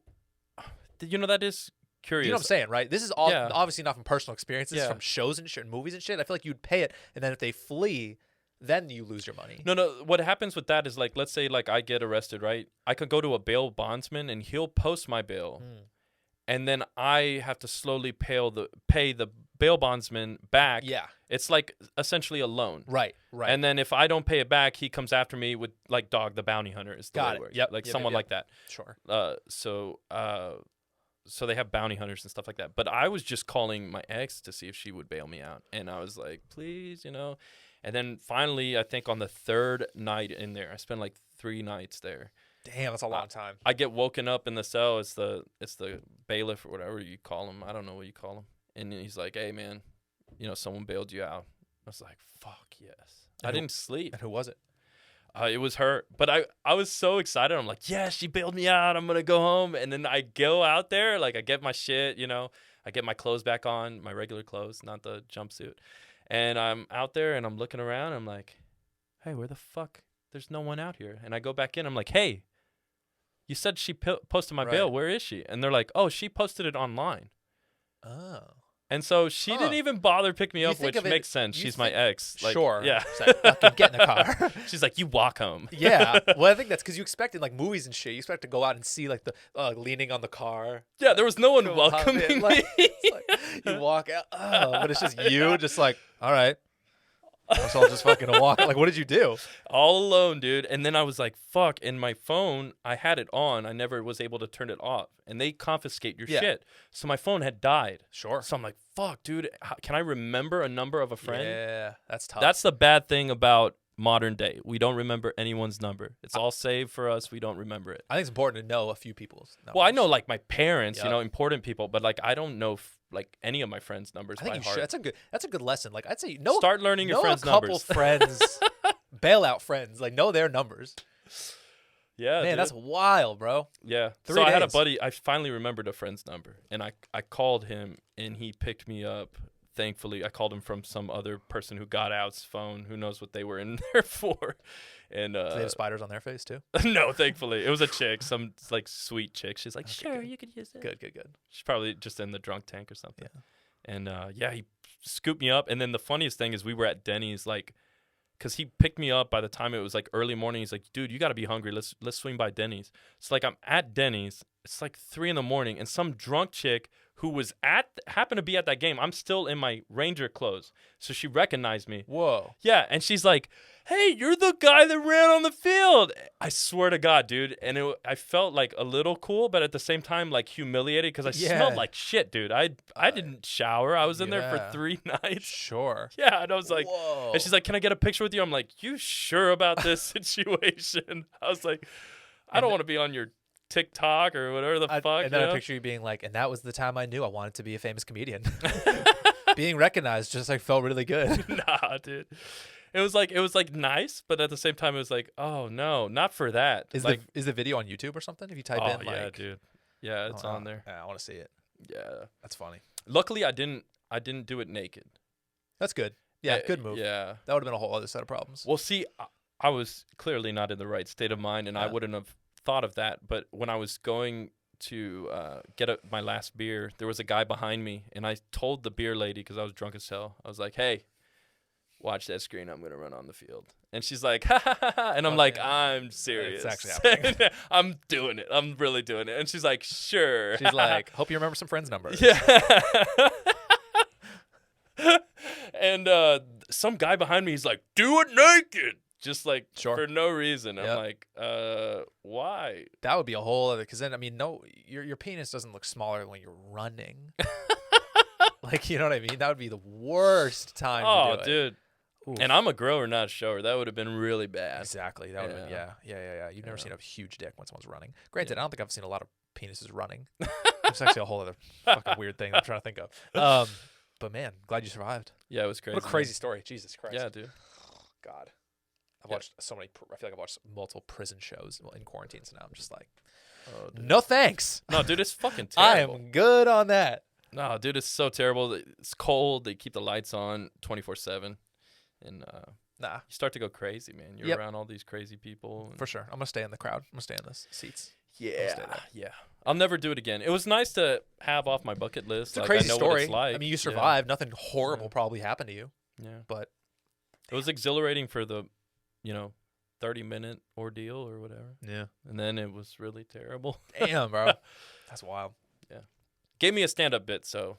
Speaker 2: You know, that is curious.
Speaker 1: You know what I'm saying, right? This is all obviously not from personal experiences, from shows and shit, and movies and shit. I feel like you'd pay it, and then if they flee, then you lose your money.
Speaker 2: No. What happens with that is, like, let's say, like, I get arrested, right? I could go to a bail bondsman, and he'll post my bail, and then I have to slowly pay the bail bondsman back.
Speaker 1: Yeah.
Speaker 2: It's like essentially a loan.
Speaker 1: Right.
Speaker 2: And then if I don't pay it back, he comes after me with, like, Dog the Bounty Hunter is the way it works.
Speaker 1: Yep.
Speaker 2: Like someone like that.
Speaker 1: Sure.
Speaker 2: So they have bounty hunters and stuff like that. But I was just calling my ex to see if she would bail me out. And I was like, please, you know. And then finally, I think on the third night in there, I spent like 3 nights there.
Speaker 1: Damn, that's a long time.
Speaker 2: I get woken up in the cell. It's the bailiff or whatever you call him. I don't know what you call him. And he's like, hey, man, you know, someone bailed you out. I was like, fuck yes. I didn't sleep.
Speaker 1: And who was it?
Speaker 2: It was her. But I was so excited. I'm like, yeah, she bailed me out. I'm going to go home. And then I go out there. Like, I get my shit, you know. I get my clothes back on, my regular clothes, not the jumpsuit. And I'm out there, and I'm looking around. I'm like, hey, where the fuck? There's no one out here. And I go back in. I'm like, hey, you said she posted my bail. Where is she? And they're like, oh, she posted it online.
Speaker 1: Oh.
Speaker 2: And so she didn't even bother pick me up, which makes sense. She's my ex. Like,
Speaker 1: sure.
Speaker 2: Yeah.
Speaker 1: Like, get in the car.
Speaker 2: She's like, you walk home.
Speaker 1: Yeah. Well, I think that's because you expect in like movies and shit, you expect to go out and see like the leaning on the car.
Speaker 2: Yeah, there was no one welcoming
Speaker 1: like,
Speaker 2: me.
Speaker 1: Like, you walk out, but it's just you, just like, all right. So I'll just fucking walk. Like, what did you do?
Speaker 2: All alone, dude. And then I was like, fuck. And my phone, I had it on. I never was able to turn it off. And they confiscate your shit. So my phone had died.
Speaker 1: Sure.
Speaker 2: So I'm like, fuck, dude. Can I remember a number of a friend?
Speaker 1: Yeah, that's tough.
Speaker 2: That's the bad thing about modern day. We don't remember anyone's number. It's all saved for us. We don't remember it.
Speaker 1: I think it's important to know a few people's numbers.
Speaker 2: Well, I know like my parents, you know, important people. But like I don't know like any of my friends' numbers by heart.
Speaker 1: You should. That's a good lesson. Like I'd say,
Speaker 2: start learning your friends' numbers.
Speaker 1: Know a couple friends, bailout friends. Like know their numbers.
Speaker 2: Yeah,
Speaker 1: man,
Speaker 2: dude.
Speaker 1: That's wild, bro.
Speaker 2: Yeah.
Speaker 1: 3
Speaker 2: so
Speaker 1: days.
Speaker 2: I had a buddy. I finally remembered a friend's number, and I called him, and he picked me up. Thankfully, I called him from some other person who got out's phone. Who knows what they were in there for? And
Speaker 1: they have spiders on their face too.
Speaker 2: No, thankfully, it was a chick, some like sweet chick. She's like,
Speaker 1: okay,
Speaker 2: sure, you could use it.
Speaker 1: Good.
Speaker 2: She's probably just in the drunk tank or something.
Speaker 1: Yeah.
Speaker 2: And he scooped me up. And then the funniest thing is we were at Denny's like because he picked me up by the time it was like early morning. He's like, dude, you got to be hungry. Let's swing by Denny's. It's like I'm at Denny's. It's like 3 a.m, and some drunk chick who was happened to be at that game. I'm still in my Ranger clothes. So she recognized me.
Speaker 1: Whoa.
Speaker 2: Yeah. And she's like, hey, you're the guy that ran on the field. I swear to God, dude. And I felt like a little cool, but at the same time, like humiliated because I smelled like shit, dude. I didn't shower. I was in there for 3 nights.
Speaker 1: Sure.
Speaker 2: Yeah. And I was like,
Speaker 1: whoa.
Speaker 2: And she's like, can I get a picture with you? I'm like, you sure about this situation? I was like, I don't want to be on your TikTok or whatever the fuck.
Speaker 1: And then I picture you being like, and that was the time I knew I wanted to be a famous comedian. Being recognized just like felt really good.
Speaker 2: Nah, dude. It was like nice, but at the same time it was like, oh no, not for that.
Speaker 1: Is the video on YouTube or something? If you type in
Speaker 2: yeah,
Speaker 1: like,
Speaker 2: dude. Yeah, it's on there.
Speaker 1: Yeah, I want to see it.
Speaker 2: Yeah.
Speaker 1: That's funny.
Speaker 2: Luckily I didn't do it naked.
Speaker 1: That's good. Yeah, good move.
Speaker 2: Yeah.
Speaker 1: That would have been a whole other set of problems.
Speaker 2: Well, see, I was clearly not in the right state of mind, and I wouldn't have thought of that. But when I was going to get my last beer, there was a guy behind me, and I told the beer lady, because I was drunk as hell, I was like, hey, watch that screen. I'm going to run on the field. And she's like, ha, ha, ha, ha. And I'm like, I'm serious.
Speaker 1: It's actually happening.
Speaker 2: I'm doing it. I'm really doing it. And she's like, sure.
Speaker 1: She's like, hope you remember some friends' numbers.
Speaker 2: Yeah. And some guy behind me, he's like, do it naked. Just like for no reason. I'm like, why?
Speaker 1: That would be a whole other, because then, I mean, no, your penis doesn't look smaller when you're running. Like, you know what I mean? That would be the worst time to do it.
Speaker 2: Dude. Oof. And I'm a grower, not a shower. That would have been really bad.
Speaker 1: Exactly. That would have been, yeah. You've never seen a huge dick when someone's running. Granted, I don't think I've seen a lot of penises running. It's actually a whole other fucking weird thing I'm trying to think of. But man, glad you survived.
Speaker 2: Yeah, it was crazy.
Speaker 1: What a crazy story. Jesus Christ.
Speaker 2: Yeah, dude.
Speaker 1: God. I've watched so many, I feel like I've watched multiple prison shows in quarantine, so now I'm just like, no thanks.
Speaker 2: No, dude, it's fucking terrible.
Speaker 1: I am good on that.
Speaker 2: No, dude, it's so terrible. It's cold. They keep the lights on 24/7. And you start to go crazy, man. You're around all these crazy people.
Speaker 1: For sure. I'm going to stay in the crowd. I'm going to stay in the seats.
Speaker 2: Yeah. I'll never do it again. It was nice to have off my bucket list.
Speaker 1: It's a crazy
Speaker 2: I know
Speaker 1: story.
Speaker 2: What it's like.
Speaker 1: I mean, you survived. Nothing horrible probably happened to you.
Speaker 2: Yeah.
Speaker 1: But
Speaker 2: it was exhilarating for the 30-minute ordeal or whatever.
Speaker 1: Yeah.
Speaker 2: And then it was really terrible.
Speaker 1: Damn, bro. That's wild.
Speaker 2: Yeah. Gave me a stand-up bit, so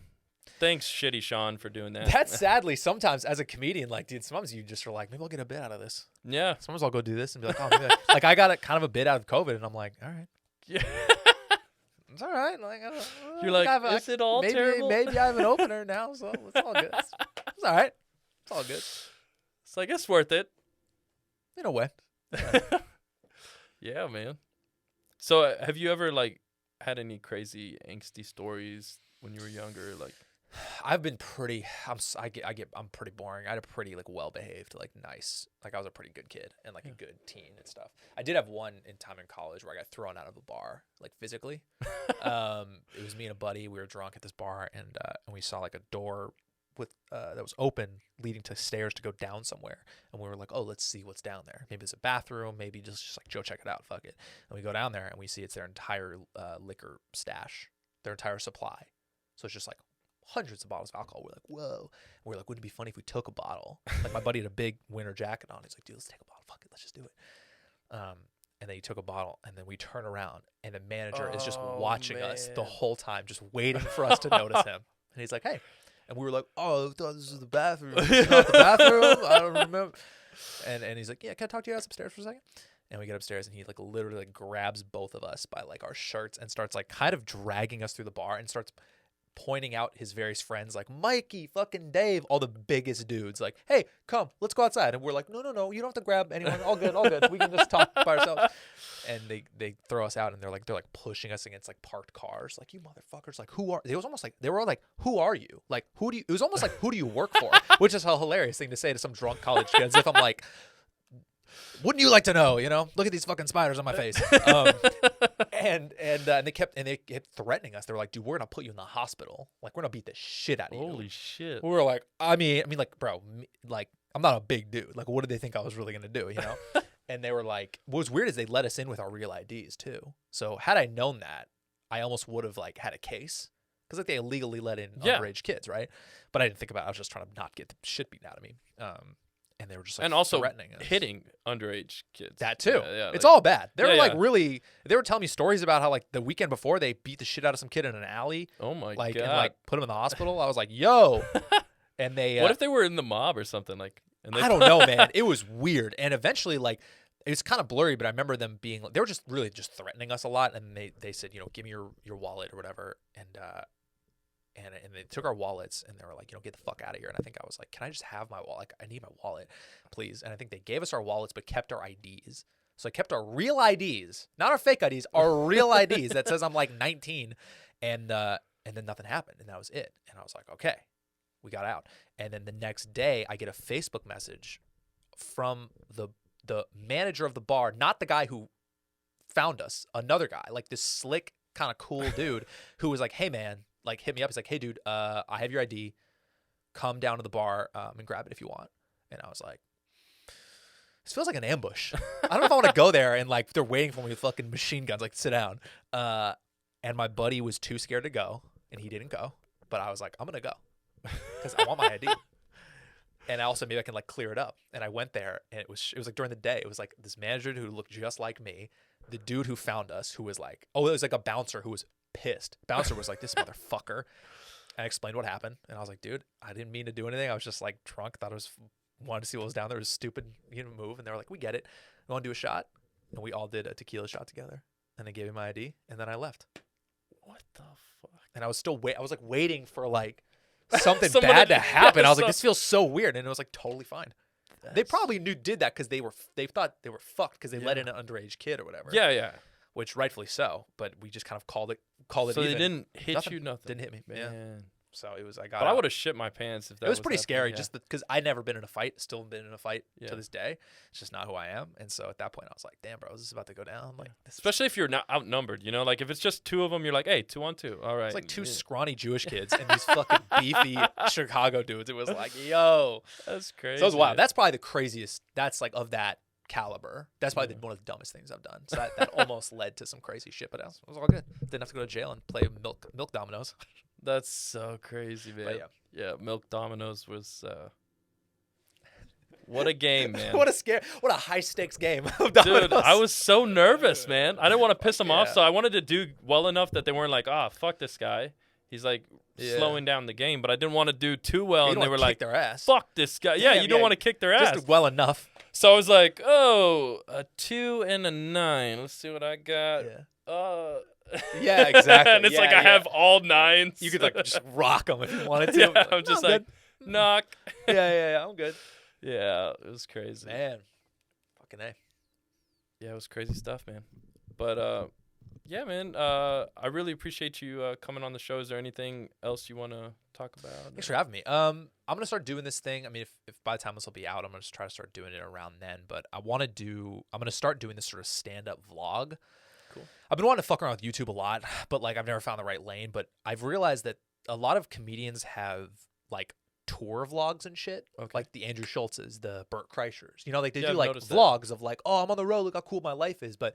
Speaker 2: thanks, shitty Shaun, for doing that.
Speaker 1: That's sadly sometimes as a comedian, like, dude, sometimes you just are like, maybe I'll get a bit out of this.
Speaker 2: Yeah.
Speaker 1: Sometimes I'll go do this and be like, oh, maybe like I got a kind of a bit out of COVID, and I'm like, all right.
Speaker 2: Yeah.
Speaker 1: It's all right. Like,
Speaker 2: you're like, is it all terrible?
Speaker 1: Maybe I have an opener now, so it's all good. It's all right. It's all good.
Speaker 2: It's like, it's worth it.
Speaker 1: In a way.
Speaker 2: Yeah, man. So have you ever had any crazy angsty stories when you were younger?
Speaker 1: I've been pretty. I'm pretty boring. I had a pretty well behaved, nice. I was a pretty good kid and a good teen and stuff. I did have one time in college where I got thrown out of a bar, physically. It was me and a buddy. We were drunk at this bar and we saw a door with that was open leading to stairs to go down somewhere, and we were like, oh, let's see what's down there. Maybe it's a bathroom, maybe just Joe, check it out, fuck it. And we go down there and we see it's their entire liquor stash, their entire supply. So it's just hundreds of bottles of alcohol. We're like, whoa. And we're like, wouldn't it be funny if we took a bottle? My buddy had a big winter jacket on. He's like, dude, let's take a bottle. Fuck it, let's just do it. And then he took a bottle, and then we turn around, and the manager is just watching us the whole time, just waiting for us to notice him. And he's like, hey. And we were like, oh, I thought this was the bathroom. Is this not the bathroom? I don't remember. And he's like, yeah, can I talk to you guys upstairs for a second? And we get upstairs, and he literally grabs both of us by our shirts and starts kind of dragging us through the bar and starts pointing out his various friends, Mikey, fucking Dave, all the biggest dudes, hey, come, let's go outside. And we're like, no, you don't have to grab anyone. All good. We can just talk by ourselves. And they throw us out, and they're pushing us against parked cars. You motherfuckers, who are, it was almost they were all who are you? Who do you, it was almost who do you work for? Which is a hilarious thing to say to some drunk college kid, as if I'm wouldn't you like to know, look at these fucking spiders on my face. And they kept threatening us. They were like, dude, we're going to put you in the hospital. We're going to beat the shit out of you.
Speaker 2: Holy shit.
Speaker 1: We were like, I mean, bro, I'm not a big dude. What did they think I was really going to do, And they were like, what was weird is they let us in with our real IDs too. So had I known that, I almost would have had a case. Because they illegally let in underage kids, right? But I didn't think about it. I was just trying to not get the shit beaten out of me. and they were just like,
Speaker 2: and also
Speaker 1: threatening us.
Speaker 2: hitting underage kids.
Speaker 1: That too.
Speaker 2: Yeah,
Speaker 1: It's
Speaker 2: like-
Speaker 1: all bad. They were
Speaker 2: Yeah,
Speaker 1: like
Speaker 2: yeah.
Speaker 1: really. They were telling me stories about how like the weekend before they beat the shit out of some kid in an alley,
Speaker 2: Oh my
Speaker 1: like
Speaker 2: god.
Speaker 1: and like put him in the hospital. I was like, yo, and they.
Speaker 2: What if they were in the mob or something like? And they
Speaker 1: I don't know, man. It was weird, and eventually, like, it was kind of blurry, but I remember them being. They were just really just threatening us a lot, and they said, you know, give me your wallet or whatever, and they took our wallets, and they were like, you know, get the fuck out of here. And I think I was like, can I just have my wallet? Like, I need my wallet, please. And I think they gave us our wallets, but kept our IDs. So I kept our real IDs, not our fake IDs, our real IDs that says I'm like 19, and then nothing happened, and that was it. And I was like, okay, we got out. And then the next day, I get a Facebook message from the manager of the bar, not the guy who found us, another guy, like this slick, kind of cool dude who was like, hey, man, like hit me up. He's like, hey, dude, I have your ID. Come down to the bar and grab it if you want. And I was like, this feels like an ambush. I don't know if I want to go there and like they're waiting for me with fucking machine guns, like sit down. And my buddy was too scared to go, and he didn't go. But I was like, I'm gonna go because I want my ID. And also maybe I can like clear it up. And I went there, and it was like during the day. It was like this manager who looked just like me, the dude who found us, who was like, oh, it was like a bouncer who was pissed. Bouncer was like, this motherfucker. I explained what happened, and I was like, dude, I didn't mean to do anything. I was just like drunk, thought it was wanted to see what was down there. It was stupid, move. And they were like, we get it. We want to do a shot, and we all did a tequila shot together. And they gave me my ID, and then I left.
Speaker 2: What the fuck?
Speaker 1: And I was still I was like waiting for like something
Speaker 2: Someone
Speaker 1: bad
Speaker 2: to-
Speaker 1: to happen.
Speaker 2: yeah,
Speaker 1: I was like, this feels so weird, and it was like totally fine. They probably did that because they thought they were fucked because they let in an underage kid or whatever.
Speaker 2: Yeah, yeah.
Speaker 1: Which rightfully so, but we just kind of called it.
Speaker 2: So
Speaker 1: even.
Speaker 2: they didn't hit
Speaker 1: Nothing.
Speaker 2: you, nothing.
Speaker 1: Didn't hit me. Yeah.
Speaker 2: Man.
Speaker 1: So it was. I got.
Speaker 2: But I
Speaker 1: out.
Speaker 2: would have shit my pants if that
Speaker 1: It was pretty
Speaker 2: happening,
Speaker 1: scary,
Speaker 2: yeah.
Speaker 1: just because I'd never been in a fight, still been in a fight
Speaker 2: Yeah.
Speaker 1: to this day. It's just not who I am, and so at that point, I was like, "Damn, bro, is this about to go down?" Like, this
Speaker 2: Especially if you're not outnumbered, like if it's just two of them, you're like, hey, 2-on-2. All right.
Speaker 1: it's like two
Speaker 2: Yeah.
Speaker 1: scrawny Jewish kids and these fucking beefy Chicago dudes. It was like, yo,
Speaker 2: That's crazy.
Speaker 1: so it was wild. That's probably the craziest. That's like of that caliber. That's probably one of the dumbest things I've done. So that almost led to some crazy shit, but it was all good. Didn't have to go to jail and play milk dominoes.
Speaker 2: That's so crazy, man.
Speaker 1: But
Speaker 2: Yeah, Milk Dominoes was what a game, man.
Speaker 1: what a high stakes game of dominoes.
Speaker 2: Dude, I was so nervous, man. I didn't want to piss them off,
Speaker 1: yeah.
Speaker 2: so I wanted to do well enough that they weren't like, fuck this guy. He's like
Speaker 1: Yeah.
Speaker 2: slowing down the game, but I didn't want to do too well,
Speaker 1: You
Speaker 2: and
Speaker 1: don't
Speaker 2: they were
Speaker 1: wanna
Speaker 2: like,
Speaker 1: kick their ass.
Speaker 2: fuck this guy. Yeah,
Speaker 1: Damn,
Speaker 2: you don't
Speaker 1: yeah,
Speaker 2: want to kick their ass.
Speaker 1: Just well enough.
Speaker 2: So I was like, a 2 and a 9. Let's see what I got.
Speaker 1: Yeah. Yeah, exactly.
Speaker 2: And it's
Speaker 1: Yeah,
Speaker 2: like I
Speaker 1: yeah.
Speaker 2: have all 9s.
Speaker 1: You could like just rock them if you wanted to.
Speaker 2: yeah,
Speaker 1: Like,
Speaker 2: I'm just
Speaker 1: "No,
Speaker 2: like,
Speaker 1: good."
Speaker 2: knock.
Speaker 1: yeah, I'm good.
Speaker 2: Yeah, it was crazy.
Speaker 1: Man, fucking A.
Speaker 2: Yeah, it was crazy stuff, man. But yeah, man. I really appreciate you coming on the show. Is there anything else you want to talk about?
Speaker 1: Thanks for having me. I'm gonna start doing this thing. I mean, if by the time this will be out, I'm gonna just try to start doing it around then. But I'm gonna start doing this sort of stand-up vlog.
Speaker 2: Cool.
Speaker 1: I've been wanting to fuck around with YouTube a lot, but like I've never found the right lane. But I've realized that a lot of comedians have like tour vlogs and shit.
Speaker 2: Okay.
Speaker 1: Like the Andrew Schultzes, the Burt Kreischers. Like they
Speaker 2: Yeah,
Speaker 1: do
Speaker 2: I've
Speaker 1: like
Speaker 2: noticed that.
Speaker 1: vlogs of like, oh, I'm on the road. Look how cool my life is. But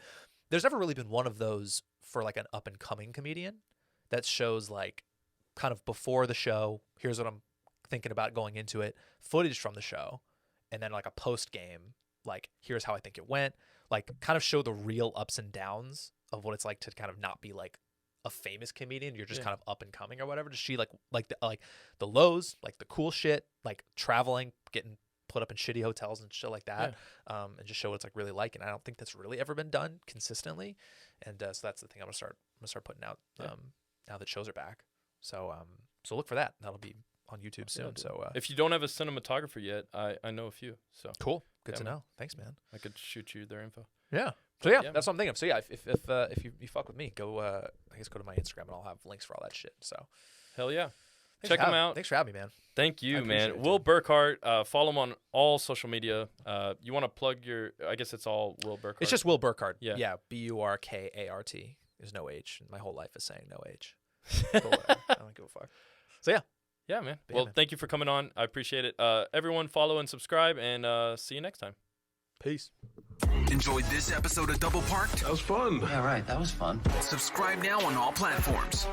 Speaker 1: there's never really been one of those for like an up and coming comedian that shows like kind of before the show. Here's what I'm thinking about going into it. Footage from the show, and then like a post game. Like here's how I think it went. Like kind of show the real ups and downs of what it's like to kind of not be like a famous comedian. You're just
Speaker 2: Yeah.
Speaker 1: kind of up and coming or whatever. To see like the lows, like the cool shit, like traveling, getting put up in shitty hotels and shit like that, and just show what it's like really like. And I don't think that's really ever been done consistently. And so that's the thing I'm gonna start putting out now that shows are back. So look for that. That'll be on YouTube soon.
Speaker 2: Yeah, dude.
Speaker 1: So
Speaker 2: if you don't have a cinematographer yet, I know a few. So
Speaker 1: cool. Good
Speaker 2: Yeah,
Speaker 1: to
Speaker 2: man.
Speaker 1: know. Thanks, man.
Speaker 2: I could shoot you their info.
Speaker 1: Yeah. So yeah,
Speaker 2: Yeah,
Speaker 1: that's what I'm thinking of. So yeah, if you fuck with me, go I guess go to my Instagram and I'll have links for all that shit. So
Speaker 2: Hell yeah.
Speaker 1: thanks
Speaker 2: Check
Speaker 1: for
Speaker 2: them
Speaker 1: having-
Speaker 2: out.
Speaker 1: Thanks for having me, man.
Speaker 2: Thank you,
Speaker 1: I appreciate
Speaker 2: man.
Speaker 1: it,
Speaker 2: Will
Speaker 1: dude.
Speaker 2: Burkart. Follow him on all social media. You want to plug your? I guess it's all Will Burkart.
Speaker 1: It's just Will Burkart.
Speaker 2: Yeah.
Speaker 1: Yeah. Burkart. There's no H. My whole life is saying no H. But whatever. I don't give a fuck. So yeah.
Speaker 2: Yeah, man.
Speaker 1: Yeah,
Speaker 2: Well,
Speaker 1: man.
Speaker 2: thank you for coming on. I appreciate it. Everyone, follow and subscribe, and see you next time.
Speaker 1: Peace.
Speaker 3: Enjoyed this episode of Double Parked?
Speaker 4: That was fun.
Speaker 5: Yeah, right. That was fun.
Speaker 3: Subscribe now on all platforms.